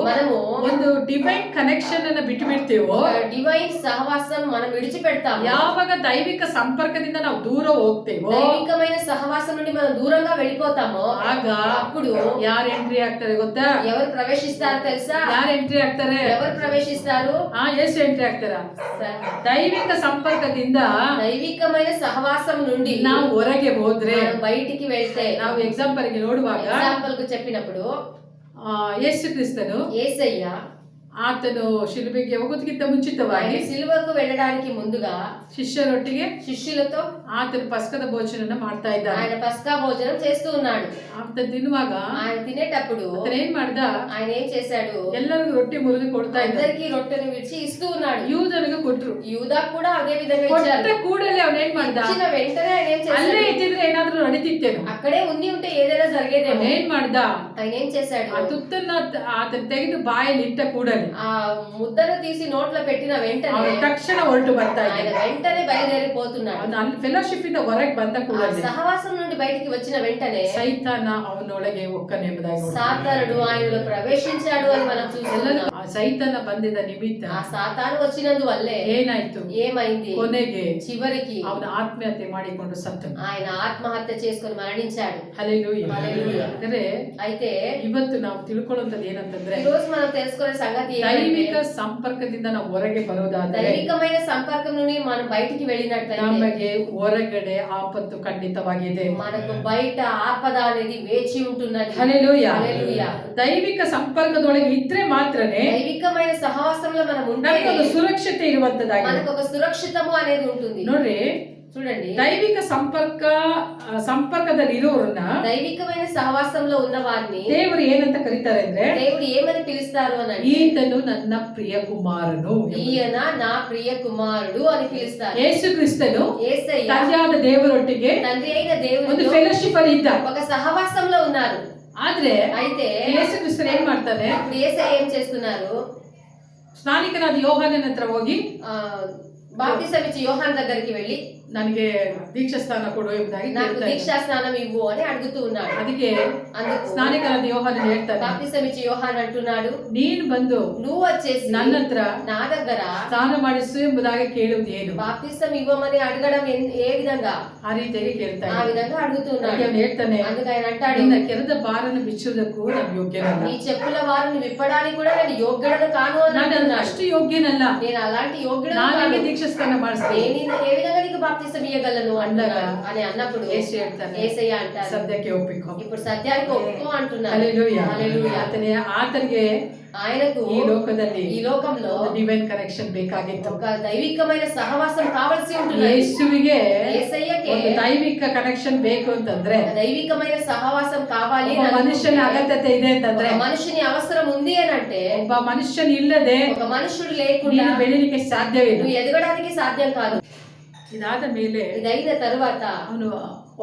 మనము ಒಂದು ಡಿವೈನ್ ಕನೆಕ್ಷನ್ ಅನ್ನ ಬಿಟ್ಟು ಬಿಡ್ತೀವೋ, డివైన్ సహవాసం మనం విడిచిపెడతాము, ಯಾವಾಗ ದೈವಿಕ ಸಂಪರ್ಕದಿಂದ ನಾವು ದೂರ ಹೋಗ್ತೇವೋ, దైవికమైన సహవాసం నుండి మనం దూరంగా వెళ్ళిపోతామో, ಆಗ అప్పుడు ಯಾರು ಎಂಟ್ರಿ ಆಗ್ತಾರೆ ಗೊತ್ತಾ? ఎవరు ప్రవేశిస్తారో తెలుసా? ಯಾರು ಎಂಟ್ರಿ ಆಗ್ತಾರೆ? ఎవరు ప్రవేశిస్తారు? ಯೇಸು ಎಂಟ್ರಿ ಆಗ್ತಾರ. ದೈವಿಕ ಸಂಪರ್ಕದಿಂದ దైవికమైన సహవాసం నుండి ನಾವು ಹೊರಗೆ ಹೋದ್ರೆ, బయటికి వెళ్తే, ನಾವು ಎಕ್ಸಾಂಪಲ್ ಗೆ ನೋಡುವಾಗ ఎగ్జాంపుల్ కు చెప్పినప్పుడు ಯೇಸು ಕ್ರಿಸ್ತನು యేసయ్య ಆತನು ಶಿಲುಬೆಗೆ ಹೋಗೋದಕ್ಕಿಂತ ಮುಂಚಿತವಾಗಿ ಸಿಲುವకు వెళ్ళడానికి ముందుగా ಶಿಷ್ಯರೊಟ್ಟಿಗೆ శిష్యులతో ಆತನು ಪಸ್ಕದ ಭೋಜನ ಮಾಡ್ತಾ ಇದ್ದಾನೆ. ఆయన పస్కా భోజనం చేస్తూ ఉన్నాడు. ಆತ ತಿನ್ನುವಾಗ ఆయన తినేటప్పుడు ಏನ್ ಮಾಡ್ದ, ఆయన ఏం చేశాడు, ಎಲ್ಲರಿಗೂ ರೊಟ್ಟಿ ಮುರಿದು ಕೊಡ್ತಾ ಇದ್ದ. అందరికి రొట్టెను విడిచి ఇస్తూ ఉన్నాడు. ಯೂದನಿಗೆ ಕೊಟ್ರು, యూదా కూడా అదే విధంగా ఇచ్చారు. ಕೂಡಲೇ ಅವನ್ ಏನ್ ಮಾಡ್ದ, ఇచ్చిన వెంటనే ఆయన ఏం చేశాడు, ಅಲ್ಲೇ ಇದ್ದಿದ್ರೆ ಏನಾದ್ರೂ ನಡೀತಿತ್ತೇನು, అక్కడే ఉండి ఉంటే ఏదైనా జరిగేదేమో. ಏನ್ ಮಾಡ್ದ, ఆయన ఏం చేశాడు, ಆ ತುತ್ತನ್ನ ಆತನ ತೆಗೆದು ಬಾಯಲ್ಲಿ ಇಟ್ಟ ಕೂಡಲೇ ఆ ముద్దను తీసి నోట్లో పెట్టిన వెంటనే ತಕ್ಷಣ ಹೊರಟು ಬರ್ತಾ ఆయన వెంటనే బయలుదేరిపోతున్నాడు. ಅಲ್ಲಿ ಫೆಲೋಶಿಪ್ ಇಂದ ಹೊರಗೆ ಬಂದ ಕೂಡಲೇ సహవాసం నుండి బయటికి వచ్చిన వెంటనే ಸೈತಾನ ಅವನೊಳಗೆ ಒಕ್ಕನೆಂಬುದಾಗಿ సాతానుడు ఆయనలో ప్రవేశించాడు అని మనం చూస్తున్నాం. ಆ ಸೈತಾನ ಬಂದಿದ್ದ ನಿಮಿತ್ತ ఆ సాతాను వచ్చినందువల్లే ಏನಾಯ್ತು, ఏమైంది, ಕೊನೆಗೆ చివరికి ಅವನ ಆತ್ಮಹತ್ಯೆ ಮಾಡಿಕೊಂಡು ಸತ್ತನು. ఆయన ಆತ್ಮಹತ್య చేసుకొని మరణించాడు. ಹಲ್ಲೆಲೂಯಾ. హల్లెలూయా. ಅಂದ್ರೆ అయితే ಇವತ್ತು ನಾವು ತಿಳ್ಕೊಳ್ಳುವಂತದ್ದು ಏನಂತಂದ್ರೆ, ఈ రోజు మనం తెలుసుకునే సంగతి ದೈವಿಕ ಸಂಪರ್ಕದಿಂದ ನಾವು ಹೊರಗೆ ಬರೋದಾದ್ರೆ, దైవికమైన సంపర్కం నుండి మనం బయటికి వెళ్ళినట్లయితే ನಮಗೆ ಹೊರಗಡೆ ಆಪತ್ತು ಖಂಡಿತವಾಗಿದೆ, మనకు బయట ఆపద అనేది వేచి ఉంటున్నది. ಹಲ್ಲೆಲೂಯಾ. హల్లెలూయా. ದೈವಿಕ ಸಂಪರ್ಕದೊಳಗೆ ಇದ್ರೆ ಮಾತ್ರನೇ దైవికమైన సహవాసంలో మనం ನಮಗೆ ಒಂದು ఉంటే ಸುರಕ್ಷತೆ ಇರುವಂತದ್ದಾಗಿದೆ. మనకు ఒక సురక్షితము అనేది ఉంటుంది. ನೋಡ್ರಿ, చూడండి, ದೈವಿಕ ಸಂಪರ್ಕದಲ್ಲಿ ಇರೋರನ್ನ దైవికమైన సహవాసంలో ఉన్న వారిని ದೇವರು ಏನಂತ ಕರೀತಾರೆ ಅಂದ್ರೆ, దేవుడు ఏమని పిలుస్తారు అని అంటే, ಈತನು ನನ್ನ ಪ್ರಿಯ ಕುಮಾರನು, ఈయన నా ప్రియ కుమారుడు అని పిలుస్తారు. ಯೇಸು ಕ್ರಿಸ್ತನು యేసయ్య ತಂದೆಯಾದ ದೇವರೊಟ್ಟಿಗೆ తండ్రి అయిన ಒಂದು దేవుడు ಫೆಲೋಶಿಪ್ ಅಲ್ಲಿ ಇದ್ದ. ఒక సహవాసంలో ఉన్నారు. ಆದ್ರೆ అయితే ಯೇಸು ಕ್ರಿಸ್ತನು ಏನ್ ಮಾಡ್ತಾನೆ, ఇప్పుడు యేసయ్య ఏం చేస్తున్నారు, ಸ್ನಾನಿಕನಾದ ಯೋಹಾನನ ಹತ್ರ ಹೋಗಿ బాప్తిసం ఇచ్చి యోహాన్ దగ్గరికి వెళ్ళి ನನಗೆ ದೀಕ್ಷಾ ಸ್ನಾನ ಕೊಡು ಎಂಬುದಾಗಿ నాకు ಕೇಳ್ತಾ దీక్షా ಇದ್ದಾನೆ. స్నానం ఇవ్వు అని అడుగుతూ ఉన్నాడు. ಅದಕ್ಕೆ అందుకు ಸ್ನಾನಿಕನಾದ ಯೋಹಾನ ಹೇಳ್ತಾನೆ, బాప్తిసం ఇచ్చి యోహాన్ అంటున్నాడు, ನೀನ್ ಬಂದು నువ్వు వచ్చేసి ನನ್ನ ಹತ್ರ నా దగ్గర ಸ್ನಾನ ಮಾಡಿಸು ಎಂಬುದಾಗಿ ಕೇಳುವುದು ಏನು, బాప్తిసం ఇవ్వమని అడగడం ఏ విధంగా, ಆ ರೀತಿಯಾಗಿ ಕೇಳ್ತಾ ఆ విధంగా అడుగుతున్నాడు. ಇದ್ದಾನೆ. ಅವನು ಹೇಳ್ತಾನೆ, అందుకు ఆయన అంటాడు, ನಿನ್ನ ಕೆರೆದ ಬಾರನ್ನು ಬಿಚ್ಚುವುದಕ್ಕೂ ನಾನು ಯೋಗ್ಯನಲ್ಲ, నీ చెప్పుల వారిని విప్పడానికి కూడా నేను యోగ్యుడను కాను అని ನಾನು అంటున్నాడు. ಅಷ್ಟು ಯೋಗ್ಯನಲ್ಲ, నేను అలాంటి యోగ్యుడను ನಾನು కాను. ದೀಕ್ಷಾ ಸ್ನಾನ ಮಾಡಿಸ್ತೇನೆ, నేను ఏ విధంగా నీకు బాప్తిసం బాప్తిసం ఇయ్యగలను అని అన్నప్పుడు యేసు ಹೇಳ್ತಾನೆ, యేసయ్య అంటారు, సత్యಕ್ಕೆ ఒప్పుకో. ఇప్పుడు సత్యానికి ఒప్పుకో అంటున్నారు. హల్లెలూయా. హల్లెలూయా. ఆతನಿಗೆ ఆయనకు ఈ లోకంలో డివైన్ కనెక్షన్ ಬೇಕಾಗಿತ್ತು. ఒక దైవికమైన సహవాసం కావాల్సి ఉంటుంది. యేసుವಿಗೆ యేసయ్యకి ಒಂದು ದೈವಿಕ ಕನೆಕ್ಷನ್ ಬೇಕು ಅಂತಂದ್ರೆ, దైవికమైన సహవాసం కావాలి ಒಬ್ಬ ಮನುಷ್ಯನ ಅಗತ್ಯತೆ ಇದೆ ಅಂತಂದ್ರೆ, ఒక మనిషిని అవసరం ఉంది అని అంటే, ಒಬ್ಬ ಮನುಷ್ಯನ ಇಲ್ಲದೆ ఒక మనుషుడు లేకుండా ನೀನು ಬೆಳೀಲಿಕ್ಕೆ ಸಾಧ್ಯವಿಲ್ಲ. నువ్వు ఎదగడానికి సాధ్యం కాదు. ಇದಾದ ಮೇಲೆ ఇదైన తరువాత ಅವನು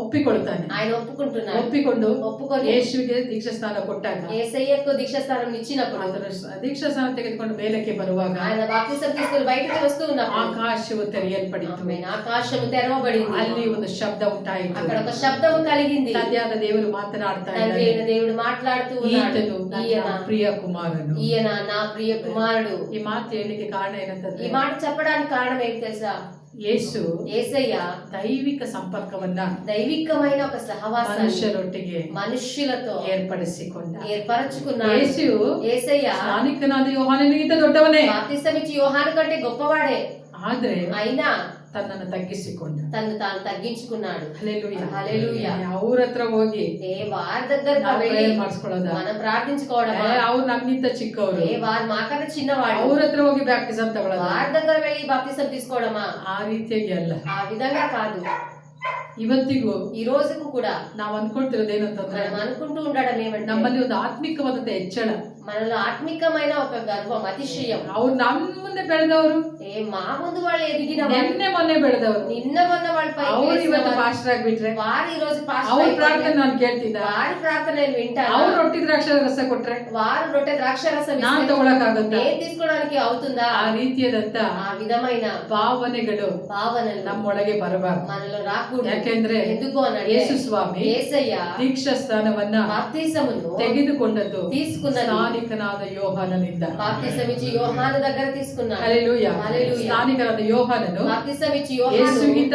ಒಪ್ಪಿಕೊಳ್ತಾನೆ. ఆయన ఒప్పుకుంటున్నాడు. ఒప్పుకొని ಯೇಸುವಿಗೆ ದೀಕ್ಷಾಸ್ನಾನ ಕೊಟ್ಟಾಗ, యేసయ్యకు దీక్షాస్థానం ఇచ్చినప్పుడు, ಆತನು ದೀಕ್ಷಾಸ್ನಾನ ತೆಗೆದುಕೊಂಡು ಮೇಲಕ್ಕೆ ಬರುವಾಗ ఆయన బాప్తిసం తీసుకుని బయటికి వస్తూ ఉన్నప్పుడు ಆಕಾಶವು ತೆರೆಯಲ್ಪಡಿತು. ఆకాశము తెరవబడింది. ಅಲ್ಲಿ ಒಂದು ಶಬ್ದ ಉಂಟಾಯಿತು. అక్కడ ఒక శబ్దము కలిగింది. ತಂದೆಯಾದ ದೇವರು ಮಾತನಾಡ್ತಾ తండ్రి అయిన ಇದ್ದಾನೆ, దేవుడు మాట్లాడుతూ ఉన్నాడు, ಈತನು ನನ್ನ ಪ್ರಿಯ ಕುಮಾರನು. ఈయన నా ప్రియ కుమారుడు. ಈ ಮಾತು ಹೇಳಲಿಕ್ಕೆ ಕಾರಣ ఈ ಏನಂತಂದ್ರೆ, మాట చెప్పడానికి కారణం ఏంటి తెలుసా? ಯೇಸು యేసయ్య ದೈವಿಕ ಸಂಪರ್ಕವನ್ನ దైవికమైన ఒక సహవాసాన్ని ಮನುಷ್ಯರೊಟ್ಟಿಗೆ మనుష్యులతో ಏರ್ಪಡಿಸಿಕೊಂಡ. ఏర్పరచుకున్నాడు. యేసయ్య ಸ್ನಾನಿಕನಾದ ಯೋಹಾನನಿಗಿಂತ ದೊಡ್ಡವನೇ, బాప్తిసం ఇచ్చి యోహాను కంటే గొప్పవాడే. ಆದ್ರೆ అయినా ತನ್ನನ್ನು ತಗ್ಗಿಸಿಕೊಂಡ. తను తాను తగ్గించుకున్నాడు. ಹಲ್ಲೆಲೂಯಾ. హల్లెలూయా. ಅವ್ರ ಹತ್ರ ಹೋಗಿ వారి దగ్గరకు ನಾವು వెళ్ళి ಪ್ರೇಯರ್ ಮಾಡಿಸ್ಕೊಳ್ಳೋದ, మనం ప్రార్థించుకోవడమా? ಅವ್ರು ನಮ್ಗಿಂತ ಚಿಕ್ಕವರು, వారు మాకన్నా చిన్నవాడు, ಅವ್ರ ಹತ್ರ ಹೋಗಿ ಬ್ಯಾಪ್ಟಿಸಮ್ ತಗೊಳ್ಳೋದ, వారి దగ్గర వెళ్ళి బాప్తిసం తీసుకోవడమా? ಆ ರೀತಿಯಾಗಿ ಅಲ್ಲ. ఆ విధంగా కాదు. ಇವತ್ತಿಗೂ ఈ రోజుకు కూడా ನಾವು ಅನ್ಕೊಳ್ತಿರೋದು ಏನಂತಂದ್ರೆ, మనం అనుకుంటూ ఉండడం ఏమంటే, ನಮ್ಮಲ್ಲಿ ಒಂದು ಆತ್ಮಿಕವಾದಂತ ಹೆಚ್ಚಳ. మనలో ఆత్మికమైన ఒక గర్వం, అతిశయం. ಅವ್ರು ನಮ್ಮ ಮುಂದೆ ಬೆಳೆದವರು, మా ముందు వాళ్ళు ఎదిగిన ನಿನ್ನೆ ಮೊನ್ನೆ ಬೆಳೆದವರು, నిన్న మొన్న వాళ్ళపై ಅವ್ರು ಇವತ್ತು ಪಾಸ್ಟರ್ ಆಗ್ಬಿಟ್ರೆ, వారు ఈ రోజు ಅವ್ರ ಪ್ರಾರ್ಥನೆ ನಾನು ಕೇಳ್ತಿದ್ದ, వారి ಪ್ರಾರ್ಥನೆ నేను వింటాను. ಅವ್ರು ರೊಟ್ಟಿ ದ್ರಾಕ್ಷ ರಸ ಕೊಟ್ರೆ వారు రొట్టె ద్రాక్షారసం ನಾನ್ ತಗೊಳಕಾಗುತ್ತಾ? నేను తీసుకోవడానికి అవుతుందా? ಆ ರೀತಿಯಾದಂತ ఆ విధమైన ಭಾವನೆಗಳು భావనలు ನಮ್ಮೊಳಗೆ ಬರಬಾರದು. మనలో రాకూడదు. ಯಾಕೆಂದ್ರೆ ఎందుకు అనంటే, ಯೇಸು ಸ್ವಾಮಿ యేసయ్య ದೀಕ್ಷಾ ಸ್ಥಾನವನ್ನ బాప్తిసమును ತೆಗೆದುಕೊಂಡದ್ದು తీసుకున్నది ಸ್ನಾನಿಕನಾದ ಯೋಹಾನನಿಂದ. బాప్తిసం ఇచ్చి యోహాను దగ్గర తీసుకున్నాడు. ಹಲ್ಲೆಲೂಯಾ. హల్లెలూయా. ಸ್ನಾನಿಕನಾದ ಯೋಹಾನನು బాప్తిసం ఇచ్చి యోహాను ಯೇಸುಗಿಂತ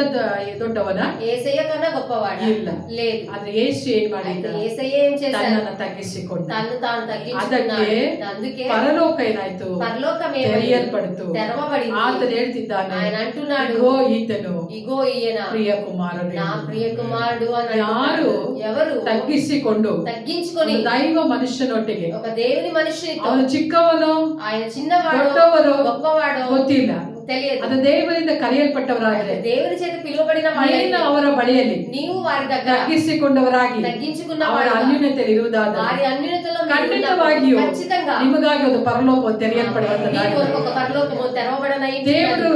ದೊಡ್ಡವನ యేసయ్య కన్నా గొప్పవాడా? ಇಲ್ಲ. లేదు. ಆದ್ರೆ ಯೇಸು ಏನ್ ಮಾಡಿದ? అయితే యేసయ్య ఏం చేశాడు? ತನ್ನನ್ನು ತಗ್ಗಿಸಿಕೊಂಡ. తను తాను తగ్గించుకున్నాడు. అందుకే ಪರಲೋಕ ಏನಾಯ್ತು? పరలోకం ತೆರೆಯಲ್ಪಡ್ತು. తెరవబడింది. ಆತನು ಹೇಳ್ತಿದ್ದಾನೆ, ఆయన అంటున్నాడు, ಇಗೋ ಈತನು ఇగో ఈయన ಪ್ರಿಯ ಕುಮಾರನು. నా ప్రియ కుమారుడు అని ಯಾರು ఎవరు ತಗ್ಗಿಸಿಕೊಂಡು తగ్గించుకొని ದೈವ ಮನುಷ್ಯನೊಟ್ಟಿಗೆ, ఒక దేవుని మనిషితో, ಅವನು ಚಿಕ್ಕವನು ఆయన చిన్నవాడు ದೊಡ್ಡವರು గొప్పవాడు ಗೊತ್ತಿಲ್ಲ, తెలియదు. ಅದು ದೇವರಿಂದ ಕರೆಯಲ್ಪಟ್ಟವರಾದ್ರೆ దేవుని చేత పిలువబడిన ನೀನು ಅವರ ಬಳಿಯಲ್ಲಿ నీవు వారి దగ్గర ತಗ್ಗಿಸಿಕೊಂಡವರಾಗಿ తగ్గించుకున్న ಅವರ ಅನ್ಯೂನ್ಯತೆಯಲ್ಲಿ ಇರುವುದಾದರೆ వారి అన్యునతలో ಖಂಡಿತವಾಗಿಯೂ ఖచ్చితంగా ನಿಮಗಾಗಿ ಒಂದು ಪರಲೋಕವು ತೆರೆಯಲ್ಪಡುವಂತದ್ದಾಗಿದೆ. ఒక పరలోకము తెరవబడనై ದೇವರು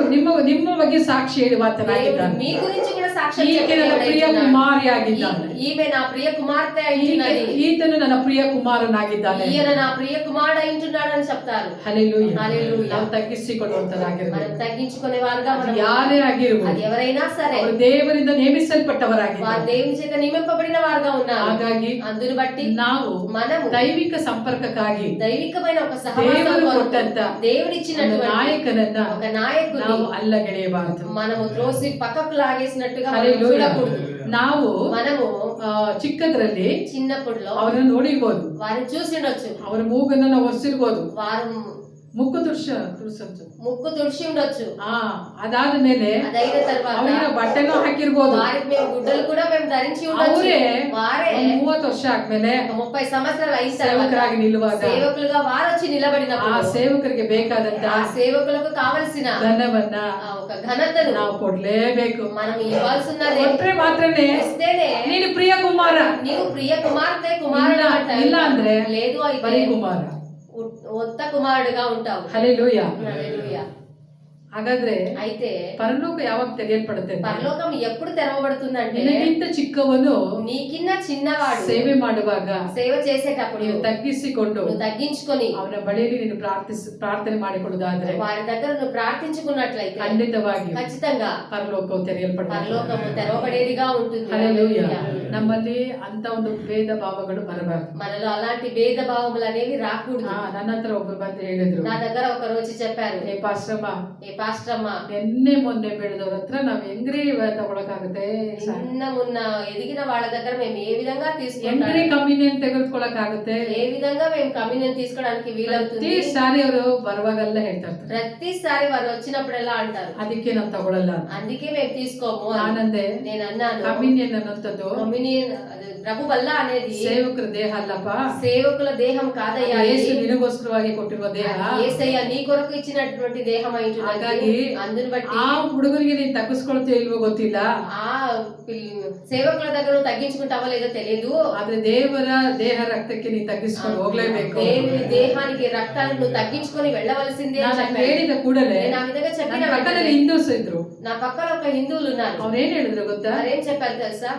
ನಿಮ್ಮ ಬಗ್ಗೆ ಸಾಕ್ಷಿ ಹೇಳುವಾತನಾಗಿದ್ದಾನೆ. మీ గురించి కూడా సాక్ష్యం ಈಕೆ ನನ್ನ ಪ್ರಿಯ ಕುಮಾರಿಯಾಗಿದ್ದಾನೆ, ఈమె నా ప్రియ కుమార్తె అయింటున్నది, ಈತನು ನನ್ನ ಪ್ರಿಯ ಕುಮಾರನಾಗಿದ್ದಾನೆ, ఈయన నా ప్రియ కుమారుడు అయింటున్నాడు అని చెప్తారు. ಹಲ್ಲೆಲೂಯಾ. హల్లెలూయా. ನಾವು ತಗ್ಗಿಸಿಕೊಳ್ಳುವಂತರಾಗಿರಬೇಕು. మనం తగ్గించుకునే వారుగా ಅದು మనం ಯಾರೇ ಆಗಿರಬಹುದು, అది ఎవరైనా సరే ಅವರು ದೇವರಿಂದ ನೇಮಿಸಲ್ಪಟ್ಟವರಾಗಿದ್ದಾರೆ. వారు దేవుని చేత నియమింపబడిన వారుగా ఉన్నారు. ಹಾಗಾಗಿ అందుని బట్టి ನಾವು మనము ದೈವಿಕ ಸಂಪರ್ಕಕ್ಕಾಗಿ దైవికమైన ఒక సహవాసం ದೇವರು కొరకు ಕೊಟ್ಟಂತ దేవుడిచ్చినటువంటి ನಾಯಕನನ್ನ ఒక నాయకుని ನಾವು ಅಲ್ಲಗೆಳೆಯಬಾರದು. మనము త్రోసి పక్కకు లాగేసినట్టుగా మనం ಹಲ್ಲೆಲೂಯಾ. చూడకూడదు. ನಾವು మనము ಚಿಕ್ಕದ್ರಲ್ಲಿ చిన్నప్పుడులో ಅವರನ್ನು ನೋಡಿರ್ಬೋದು, వారిని చూసిండొచ్చు, ಅವರ ಮೂಗನ್ನ ನಾವು ಒರೆಸಿರ್ಬೋದು, వారు ಮುಕ್ಕು ತುರ್ಸಂತು. ముక్కు తుడిచి ఉండొచ్చు. ಅದಾದ ಮೇಲೆ అదైన తర్వాత ಅವರಿಗೆ బట్టೆನೂ ಹಾಕಿರ್ಬೋದು. వారికి మేము గుడ్డలు కూడా మేము ధరించి ఉండొచ్చు. ಅವರೇ వారే 30 ವರ್ಷ ಆದ್ಮೇಲೆ 30 సంవత్సరాలు అయిన తర్వాత ಸೇವಕರಾಗಿ ನಿಲ್ಲುವಾಗ సేవకులుగా వారు వచ్చి ಆ నిలబడినప్పుడు ಸೇವಕರಿಗೆ ಬೇಕಾದಂತ ఆ సేవకులకు కావలసిన ಧನವನ್ನ ఒక ఘనతను ನಾವು ಕೊಡ್ಲೇಬೇಕು. మనం ఇవ్వాల్సినదే. ಕೊಟ್ರೆ ಮಾತ್ರನೇ ఇస్తేనే ನೀನು ಪ್ರಿಯ ಕುಮಾರ, నీవు ప్రియ కుమార్తె కుమారుడు అంటారు. ಇಲ್ಲ ಅಂದ್ರೆ లేదు అయితే ಬರೀ ಕುಮಾರ. ఒత్త కుమారుడుగా ఉంటావు. ಹಲ್ಲೆಲೂಯಾ. హల్లెలూయా. ಹಾಗಾದ್ರೆ అయితే ಪರಲೋಕ ಯಾವಾಗ ತೆರೆಯಲ್ಪಡುತ್ತೆ? పరలోకం ఎప్పుడు తెరవబడుతుందంటే ನಿನಗಿಂತ ಚಿಕ್ಕವನು నీకిన్న చిన్నవాడు ಸೇವೆ ಮಾಡುವಾಗ సేవ చేసేటప్పుడు ನೀನು ತಗ್ಗಿಸಿಕೊಂಡು నువ్వు తగ్గించుకొని ಅವನ ಬಳಿಯಲ್ಲಿ ನೀನು ಪ್ರಾರ್ಥನೆ ಮಾಡಿಕೊಳ್ಳುವುದಾದ್ರೆ వారి దగ్గర నువ్వు ప్రార్థించుకున్నట్లయితే ಖಂಡಿತವಾಗಿ ఖచ్చితంగా ಪರಲೋಕವು ತೆರೆಯಲ್ಪಡುತ್ತೆ. పరలోకము తెరవబడేదిగా ఉంటుంది. హల్లెలూయా. హల్లెలూయా. ನಮ್ಮಲ್ಲಿ ಅಂತ ಒಂದು ಭೇದ ಭಾವಗಳು ಬರಬಾರದು. మనలో అలాంటి భేద భావములు అనేవి రాకూడదు. ನನ್ನ ಹತ್ರ ಒಬ್ರು ಬಂದು ಹೇಳಿದ್ರು, నా దగ్గర ఒకరు వచ్చి చెప్పారు, ಏ ಪಾಸ್ಟಮ್ಮ, ఏ పాస్టర్ అమ్మ, ನಿನ್ನೆ ಮೊನ್ನೆ ಬೆಳೆದವ್ರ ಹತ್ರ ನಾವ್ ಹೆಂಗ್ರಿ ತಗೊಳಕಾಗುತ್ತೆ, నిన్న మొన్న ఎదిగిన వాళ్ళ దగ్గర మేము ఏ విధంగా ಹೆಂಗ್ರಿ ಕಮ್ಯುನಿಯನ್ ತೆಗೆದುಕೊಳ್ಳಕಾಗುತ್ತೆ, ఏ విధంగా మేము కమ్యూనియన్ తీసుకోవడానికి వీలవుతుంది. ಪ್ರತಿಸಾರಿ ಅವರು ಬರುವಾಗೆಲ್ಲ ಹೇಳ್ತಾ ಇರ್ತಾರೆ, ప్రతిసారి వారు వచ్చినప్పుడెల్లా అంటారు, ಅದಕ್ಕೆ ನಾವು ತಗೊಳಲ್ಲ, అందుకే మేము తీసుకోము. ನಾನಂದೆ, నేను అన్నాను, ಕಮ್ಯುನಿಯನ್ ಅನ್ನೋಂಥದ್ದು కమ్యూనియన్ ప్రభు వల్ల అనేది ಸೇವಕರ ದೇಹ ಅಲ್ಲಪ್ಪ, సేవకుల దేహం కాదయ్యా, యేసు నినಗೋಸ್ಕರವಾಗಿ ಕೊಟ್ಟಿರುವ ದೇಹ, యేసయ్య నీ కొరకు ఇచ్చినటువంటి దేహం ಹಾಗಾಗಿ అందుని బట్టి ಆ ಹುಡುಗರಿಗೆ ನೀನ್ ತಗ್ಗಿಸ್ಕೊಳ್ತೀಯೋ ಇಲ್ವೋ ಗೊತ್ತಿಲ್ಲ, ఆ సేవకుల దగ్గర తగ్గించుకుంటావో లేదో తెలియదు, ಆದ್ರೆ ದೇವರ ದೇಹ ರಕ್ತಕ್ಕೆ ನೀನ್ ತಗ್ಗಿಸ್ಕೊಂಡು ಹೋಗ್ಲೇಬೇಕು, దేవుని దేహానికి రక్తాన్ని నువ్వు తగ్గించుకొని వెళ్ళవలసిందే అని చెప్పాను. ಹೇಳಿದ ಕೂಡಲೇ నేను ఆ విధంగా చెప్పిన ಪಕ್ಕದಲ್ಲಿ ಹಿಂದೂಸ್ ಇದ್ರು, నా పక్కన ఒక హిందువులు ఉన్నారు. ಅವ್ರೇನ್ ಹೇಳಿದ್ರು ಗೊತ್ತಾ, వారేం చెప్పారు తెలుసా,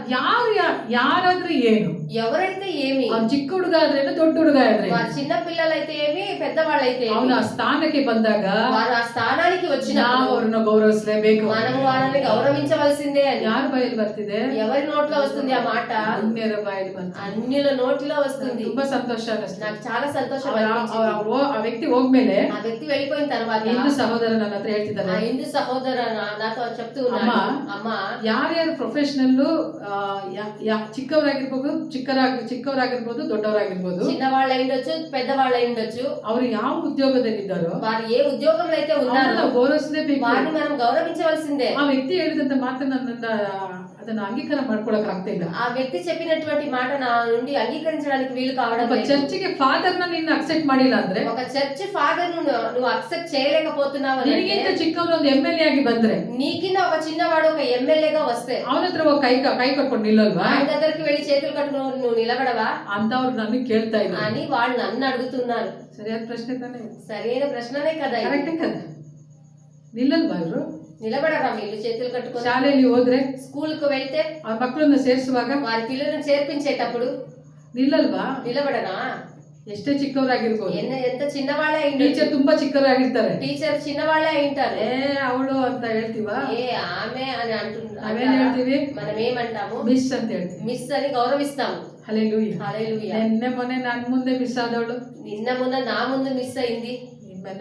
ಯಾರಾದ್ರೂ ಏನು, ఎవరైతే ఏమి, ಅವ್ನು ಚಿಕ್ಕ ಹುಡುಗ ಆದ್ರೇನು ದೊಡ್ಡ ಹುಡುಗ ಆದ್ರೆ, వారు చిన్న పిల్లలైతే ఏమి పెద్దవాళ్ళైతే ಅವನು ಆ ಸ್ಥಾನಕ್ಕೆ ಬಂದಾಗ వారు ఆ స్థానానికి వచ్చిన ನಾವು ಅವ್ರನ್ನ ಗೌರವಿಸಲೇಬೇಕು, మనము వాళ్ళని గౌరవించవలసిందే అని. ಯಾರ ಬಾಯಲ್ಲಿ ಬರ್ತಿದೆ, ఎవరి నోట్లో వస్తుంది ఆ మాట, ಅನ್ಯರ ಬಾಯಲ್ಲಿ ಬರ್ತಿದೆ, అన్యుల నోటిలో వస్తుంది. ತುಂಬಾ ಸಂತೋಷ ಅನಿಸ್ತು. నాకు చాలా సంతోషం ಆ ವ್ಯಕ್ತಿ ಹೋಗ್ಮೇಲೆ ఆ వ్యక్తి వెళ్ళిపోయిన తర్వాత ಹಿಂದೂ ಸಹೋದರ ನನ್ನ ಹತ್ರ ಹೇಳ್ತಿದ್ದಾರೆ, ఆ హిందూ సహోదర నాతో చెప్తూ ఉన్నాడు, అమ్మ ಯಾರ್ಯಾರು ಪ್ರೊಫೆಷನಲ್ ಚಿಕ್ಕವರಾಗಿರ್ಬೋದು, ಚಿಕ್ಕವರಾಗಿರ್ಬೋದು, ದೊಡ್ಡವರಾಗಿರ್ಬೋದು, చిన్నవాళ్ళు అయ్యుండొచ్చు, పెద్దవాళ్ళు అయ్యుండొచ్చు, ಅವ್ರು ಯಾವ ಉದ್ಯೋಗದಲ್ಲಿದ್ದಾರೋ వారు ఏ ఉద్యోగంలో అయితే ఉన్నారో ನಾವು ಗೌರವಿಸಲೇಬೇಕು, వారిని మనం గౌరవించవలసిందే. ಆ ವ್ಯಕ್ತಿ ಹೇಳಿದಂತ ಮಾತನ್ನ ಅದನ್ನ ಅಂಗೀಕಾರ ಮಾಡ್ಕೊಳಕ್ ಆಗ್ತಾ ಇಲ್ಲ. ఆ వ్యక్తి చెప్పినటువంటి మాట నా నుండి అంగీకరించడానికి వీలు కావడం లేదు. ಚರ್ಚಿಗೆ ಫಾದರ್ ನ ನಿನ್ನ ಅಕ್ಸೆಪ್ಟ್ ಮಾಡಿಲ್ಲ ಅಂದ್ರೆ, ఒక చర్చ్ ఫాదర్ నువ్వు అక్సెప్ట్ చేయలేకపోతున్నావు, ನಿನಗಿಂತ ಚಿಕ್ಕವನು ಒಂದು ಎಮ್ಎಲ್ಎ ಆಗಿ ಬಂದ್ರೆ, నీకిన్న ఒక చిన్నవాడు ఒక ఎమ్మెల్యేగా వస్తే ಅವನ ಹತ್ರ ಕೈ ಕಟ್ಕೊಂಡು ನಿಲ್ಲಲ್ವಾ, ఆయన దగ్గరికి వెళ్ళి చేతులు కట్టుకుని నువ్వు నిలబడవా ಅಂತವ್ರು ನನಗೆ ಕೇಳ್ತಾ ಇದ್ರು అని వాళ్ళు నన్ను అడుగుతున్నారు. ಸರಿಯಾದ ಪ್ರಶ್ನೆ ತಾನೇ, సరైన ప్రశ్ననే కదా, ಕರೆಕ್ಟೇ కదా, ನಿಲ್ಲಲ್ವಾ ಇವರು, నిలబడరా వీళ్ళు చేతులు కట్టుకొని? ಶಾಲೆಯಲ್ಲಿ ಹೋದ್ರೆ, స్కూల్ కు వెళ్తే, ಅವ್ರ ಮಕ್ಕಳನ್ನ ಸೇರಿಸುವಾಗ, వారి పిల్లలను చేర్పించేటప్పుడు ನಿಲ್ಲಲ್ವಾ, నిలబడరా? ಎಷ್ಟೇ ಚಿಕ್ಕವರಾಗಿರ್ಬೋದು, ఎంత చిన్నవాళ్ళే అయి ಟೀಚರ್ ತುಂಬಾ ಚಿಕ್ಕವರಾಗಿರ್ತಾರೆ, టీచర్ చిన్నవాళ్ళే అయింటారు, ಅವಳು ಅಂತ ಹೇಳ್ತೀವಾ, ఏ ఆమె అని ನಾವೇನ್ ಹೇಳ್ತೀವಿ, మనం ఏమంటాము, ಮಿಸ್ ಅಂತ ಹೇಳ್ತೀವಿ, మిస్ అని గౌరవిస్తాము. ಹಲ್ಲೆಲೂಯಾ, హల్లెలూయా. ನಿನ್ನೆ ಮೊನ್ನೆ ನನ್ ಮುಂದೆ ಮಿಸ್ ಆದವಳು, నిన్న మొన్న నా ముందు మిస్ అయింది,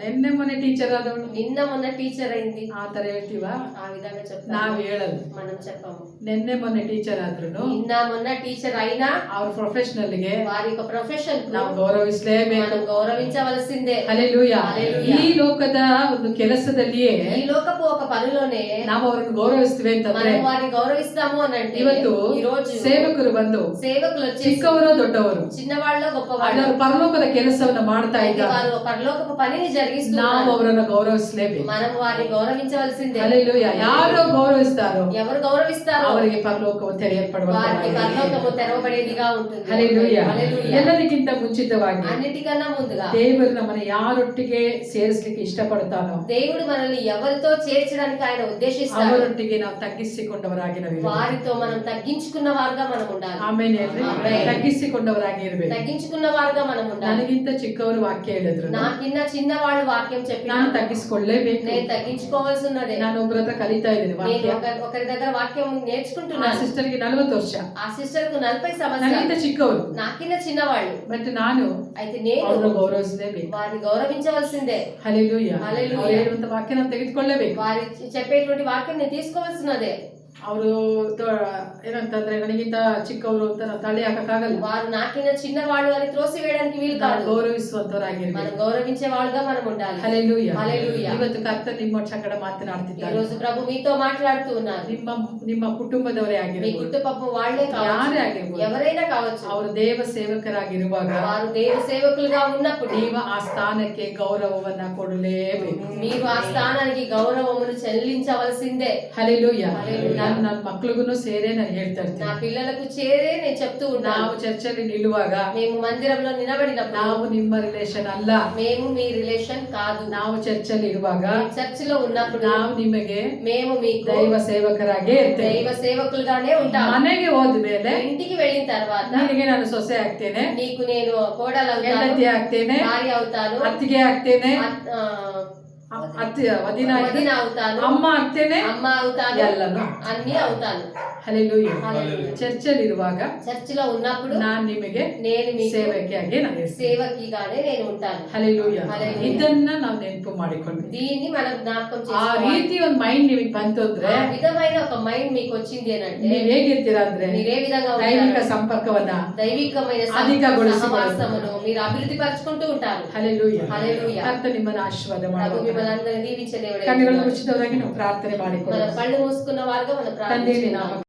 ನಿನ್ನೆ ಮೊನ್ನೆ ಟೀಚರ್ ಆದವಳು, నిన్న మొన్న టీచర్ అయింది, ಆ ತರ ಹೇಳ್ತೀವಾ, ఆ విధంగా చెప్తాము. ನಾವ್ ಹೇಳಲ್ಲ, మనం చెప్పాము. ನಿನ್ನೆ ಮೊನ್ನೆ ಟೀಚರ್ ಆದ್ರೂ నిన్న మొన్న టీచర్ అయినా ಅವ್ರ ಪ್ರೊಫೆಷನಲ್ ಗೆ వారి యొక్క ప్రొఫెషన్ ನಾವು గౌరవిಸಲೇಬೇಕು, మనం గౌరవించవలసిందే. ಹಲ್ಲೆಲೂಯಾ. హల్లెలూయా. ಈ ಲೋಕದ ಒಂದು ಕೆಲಸದಲ್ಲಿಯೇ ఈ లోకపు ఒక పనిలోనే ನಾವು ಅವರನ್ನು ಗೌರವಿಸ್ತೀವಿ ಅಂತಂದ್ರೆ, మనం వారిని గౌరవిస్తాము అని అంటే, ಇವತ್ತು ఈ రోజు ಸೇವಕರು ಬಂದು సేవకులు వచ్చి ಚಿಕ್ಕವರು ದೊಡ್ಡವರು చిన్నవాళ్ళు గొప్పవాళ్ళు ಅವರು ಪರಲೋಕದ ಕೆಲಸವನ್ನ ಮಾಡ್ತಾ ಇದ್ದಾರೆ, వారు పరలోకపు పనిని ನಾವು జరిగిస్తున్నారు, ಅವರನ್ನು ಗೌರವಿಸಲೇಬೇಕು. మనం వారిని గౌరవించవలసిందే. ಹಲ್ಲೆಲೂಯಾ. ಯಾರು ಗೌರವಿಸ್ತಾರೋ ఎవరు గౌరవిస్తారో ಅವರಿಗೆ ಪರಲೋಕವು ತೆರೆಯಲ್ಪಡುವ వారికి పరలోకము తెరవబడేదిగా ఉంటుంది. ಹಲ್ಲೆಲೂಯಾ. హల్లెలూయా. ಎಲ್ಲದಕ್ಕಿಂತ ಮುಂಚಿತವಾಗಿ అన్నిటికన్నా ముందుగా ದೇವರು ನಮ್ಮನ್ನು ಯಾರೊಟ್ಟಿಗೆ ಸೇರಿಸಲಿಕ್ಕೆ ಇಷ್ಟಪಡ್ತಾನೋ దేవుడు మనల్ని ఎవరితో చేర్చడానికి ఆయన ఉద్దేశిస్తాడు, ಅವರೊಟ್ಟಿಗೆ ನಾವು ತಗ್ಗಿಸಿಕೊಂಡವರಾಗಿ ನಾವು వారితో మనం తగ్గించుకున్న వారుగా మనం ఉండాలి. ಆಮೇಲೆ ತಗ್ಗಿಸಿಕೊಂಡವರಾಗಿ ಇರಬೇಕು. తగ్గించుకున్న వారుగా మనం ఉండాలి. ನನಗಿಂತ ಚಿಕ್ಕವರು ವಾಕ್ಯ ಹೇಳಿದ್ರು, నాకిన్న చిన్నవాళ్ళు వాక్యం చెప్పి ನಾನು ತಗ್ಗಿಸಿಕೊಳ್ಳಲೇಬೇಕು, నేను తగ్గించుకోవాల్సి ఉన్నదే. ನಾನು ಒಬ್ಬರ ಹತ್ರ ಕಲಿತಾ ಇದ್ದೀನಿ నేను ವಾಕ್ಯ. ఒకరి దగ్గర వాక్యం ಆ నేర్చుకుంటున్నాను. ಸಿಸ್ಟರ್ಗೆ 40 ವರ್ಷ, ఆ సిస్టర్ కు 40 సంవత్సరాలు, ನನಗಿಂತ ಚಿಕ್ಕವರು, నాకిన్న చిన్నవాళ్ళు. ಬಟ್ ನಾನು అయితే నేను ಅವರನ್ನು ಗೌರವಿಸಲೇಬೇಕು. వారిని గౌరవించవలసిందే. ಹಲ್ಲೆಲೂಯಾ. హల్లెలూయా. ಅವರು ಹೇಳುವಂತ ವಾಕ್ಯ ನಾವು ತೆಗೆದುಕೊಳ್ಳಲೇಬೇಕು. వారి చెప్పేటువంటి వాక్యం నేను తీసుకోవాల్సినదే. ಅವರು ಏನಂತಂದ್ರೆ ನನಗಿಂತ ಚಿಕ್ಕವರು ಅಂತ ನಾವು ತಳ್ಳಿ ಹಾಕಕ್ಕಾಗಲ್ಲ. వారు నాకిన్న చిన్నవాళ్ళు అని త్రోసి వేయడానికి వీలు కాదు. ಗೌರವಿಸುವಂತವರಾಗಿರ್ಬೇಕು. మనం గౌరవించే వాళ్ళుగా మనం ఉండాలి. ಹಲ್ಲೆಲೂಯಾ. హల్లెలూయా. ಇವತ್ತು ಕರ್ತನು ನಿಮ್ಮ ಸಂಗಡ ఈ ಮಾತನಾಡ್ತಿದ್ದಾರೆ. రోజు ప్రభు మీతో మాట్లాడుతూ ఉన్నారు. ನಿಮ್ಮ ಕುಟುಂಬದವರೇ మీ ಆಗಿರ್ಬೋದು, కుటుంబం వాళ్ళే ಯಾರೇ కావచ్చు, ಆಗಿರ್ಬೋದು, ఎవరైనా కావచ్చు, ಅವರು ದೇವ ಸೇವಕರಾಗಿರುವಾಗ వారు దేవ సేవకులుగా ఉన్నప్పుడు ನೀವು ಆ ಸ್ಥಾನಕ್ಕೆ ಗೌರವವನ್ನ ಕೊಡಲೇಬೇಕು. మీరు ఆ స్థానానికి గౌరవమును చెల్లించవలసిందే. ಹಲ್ಲೆಲೂಯಾ. హల్లెలూయా. ನಾನು ನನ್ನ ಮಕ್ಳಿಗೂ ಸೇರೇ ನಾನು ಹೇಳ್ತಾ నా ಇರ್ತೀನಿ, పిల్లలకు చేరే నేను చెప్తూ ఉన్నాను. ನಾವು ಚರ್ಚಲ್ಲಿ ನಿಲ್ಲುವಾಗ మేము మందిరంలో నిలబడినప్పుడు ನಾವು ನಿಮ್ಮ ರಿಲೇಷನ್ ಅಲ್ಲ, మేము మీ రిలేషన్ కాదు. ನಾವು ಚರ್ಚಲ್ಲಿ ಇರುವಾಗ చర్చిలో ఉన్నప్పుడు ನಾವು ನಿಮಗೆ మేము మీకు ದೈವ ಸೇವಕರಾಗೇ ಇರ್ತೇವೆ. దైవ సేవకులుగానే ఉంటాము. ಮನೆಗೆ ಹೋದ್ಮೇಲೆ ఇంటికి వెళ్ళిన తర్వాత ನಿನಗೆ ನಾನು ಸೊಸೆ ಆಗ್ತೇನೆ, నీకు నేను కోడలు అవుతాను, ಹೆಂಡತಿ ಆಗ್ತೇನೆ, భార్య అవుతాను, ಅತ್ತಿಗೆ ಆಗ್ತೇನೆ, వదిన వదిన అవుతాను, ಅಮ್ಮ ಆಗ್ತೇನೆ అమ్మ అవుతాను, ಎಲ್ಲನೂ అన్ని అవుతాను. ಹಲ್ಲೆಲೂಯಾ. హల్లెలూయా. చర్చలిರುವಾಗ చర్చిలో ఉన్నప్పుడు ನಾನು ನಿಮಗೆ నేను మీకు ಸೇವಕಿಯಾಗಿ ನಾನು ಇರ್ತೇನೆ. సేవకిగానే నేను ఉంటాను. ಹಲ್ಲೆಲೂಯಾ. ಹಲ್ಲೆಲೂಯಾ. ಇದನ್ನ ನಾವು ನೆನಪು ಮಾಡಿಕೊಂಡು దీన్ని మనం జ్ఞాపకం ಆ చేసుకోవాలి. ರೀತಿ ಒಂದು ಮೈಂಡ್ ನಿಮಗೆ ಬಂತು ಅಂದ್ರೆ ఆ విధమైన ఒక మైండ్ మీకు వచ్చింది అని అంటే ನೀವ್ ಹೇಗಿರ್ತೀರಾ ಅಂದ್ರೆ మీరే విధంగా ದೈವಿಕ ఉంటారు. ಸಂಪರ್ಕವನ್ನ దైవికమైన అధికಗೊಳಿಸಿಕೊಳ್ಳುವುದು. సహవాసమును మీరు అభివృద్ధి పరుచుకుంటూ ఉంటారు. ಹಲ್ಲೆಲೂಯಾ. హల్లెలూయా. ಕರ್ತನು ನಿಮ್ಮನ್ನು ಆಶೀರ್ವಾದ ప్రభు ಮಾಡುವ మిమ్మల్ని అందరినీ దీవించే దేవుడే. ಕಣ್ಣುಗಳನ್ನು ಮುಚ್ಚಿದವರಾಗಿ ನಾವು ಪ್ರಾರ್ಥನೆ మన ಮಾಡಿಕೊಳ್ಳೋಣ. కళ్ళు మూసుకున్న వారుగా మన ತಂದೆ ప్రార్థన ನಾಮ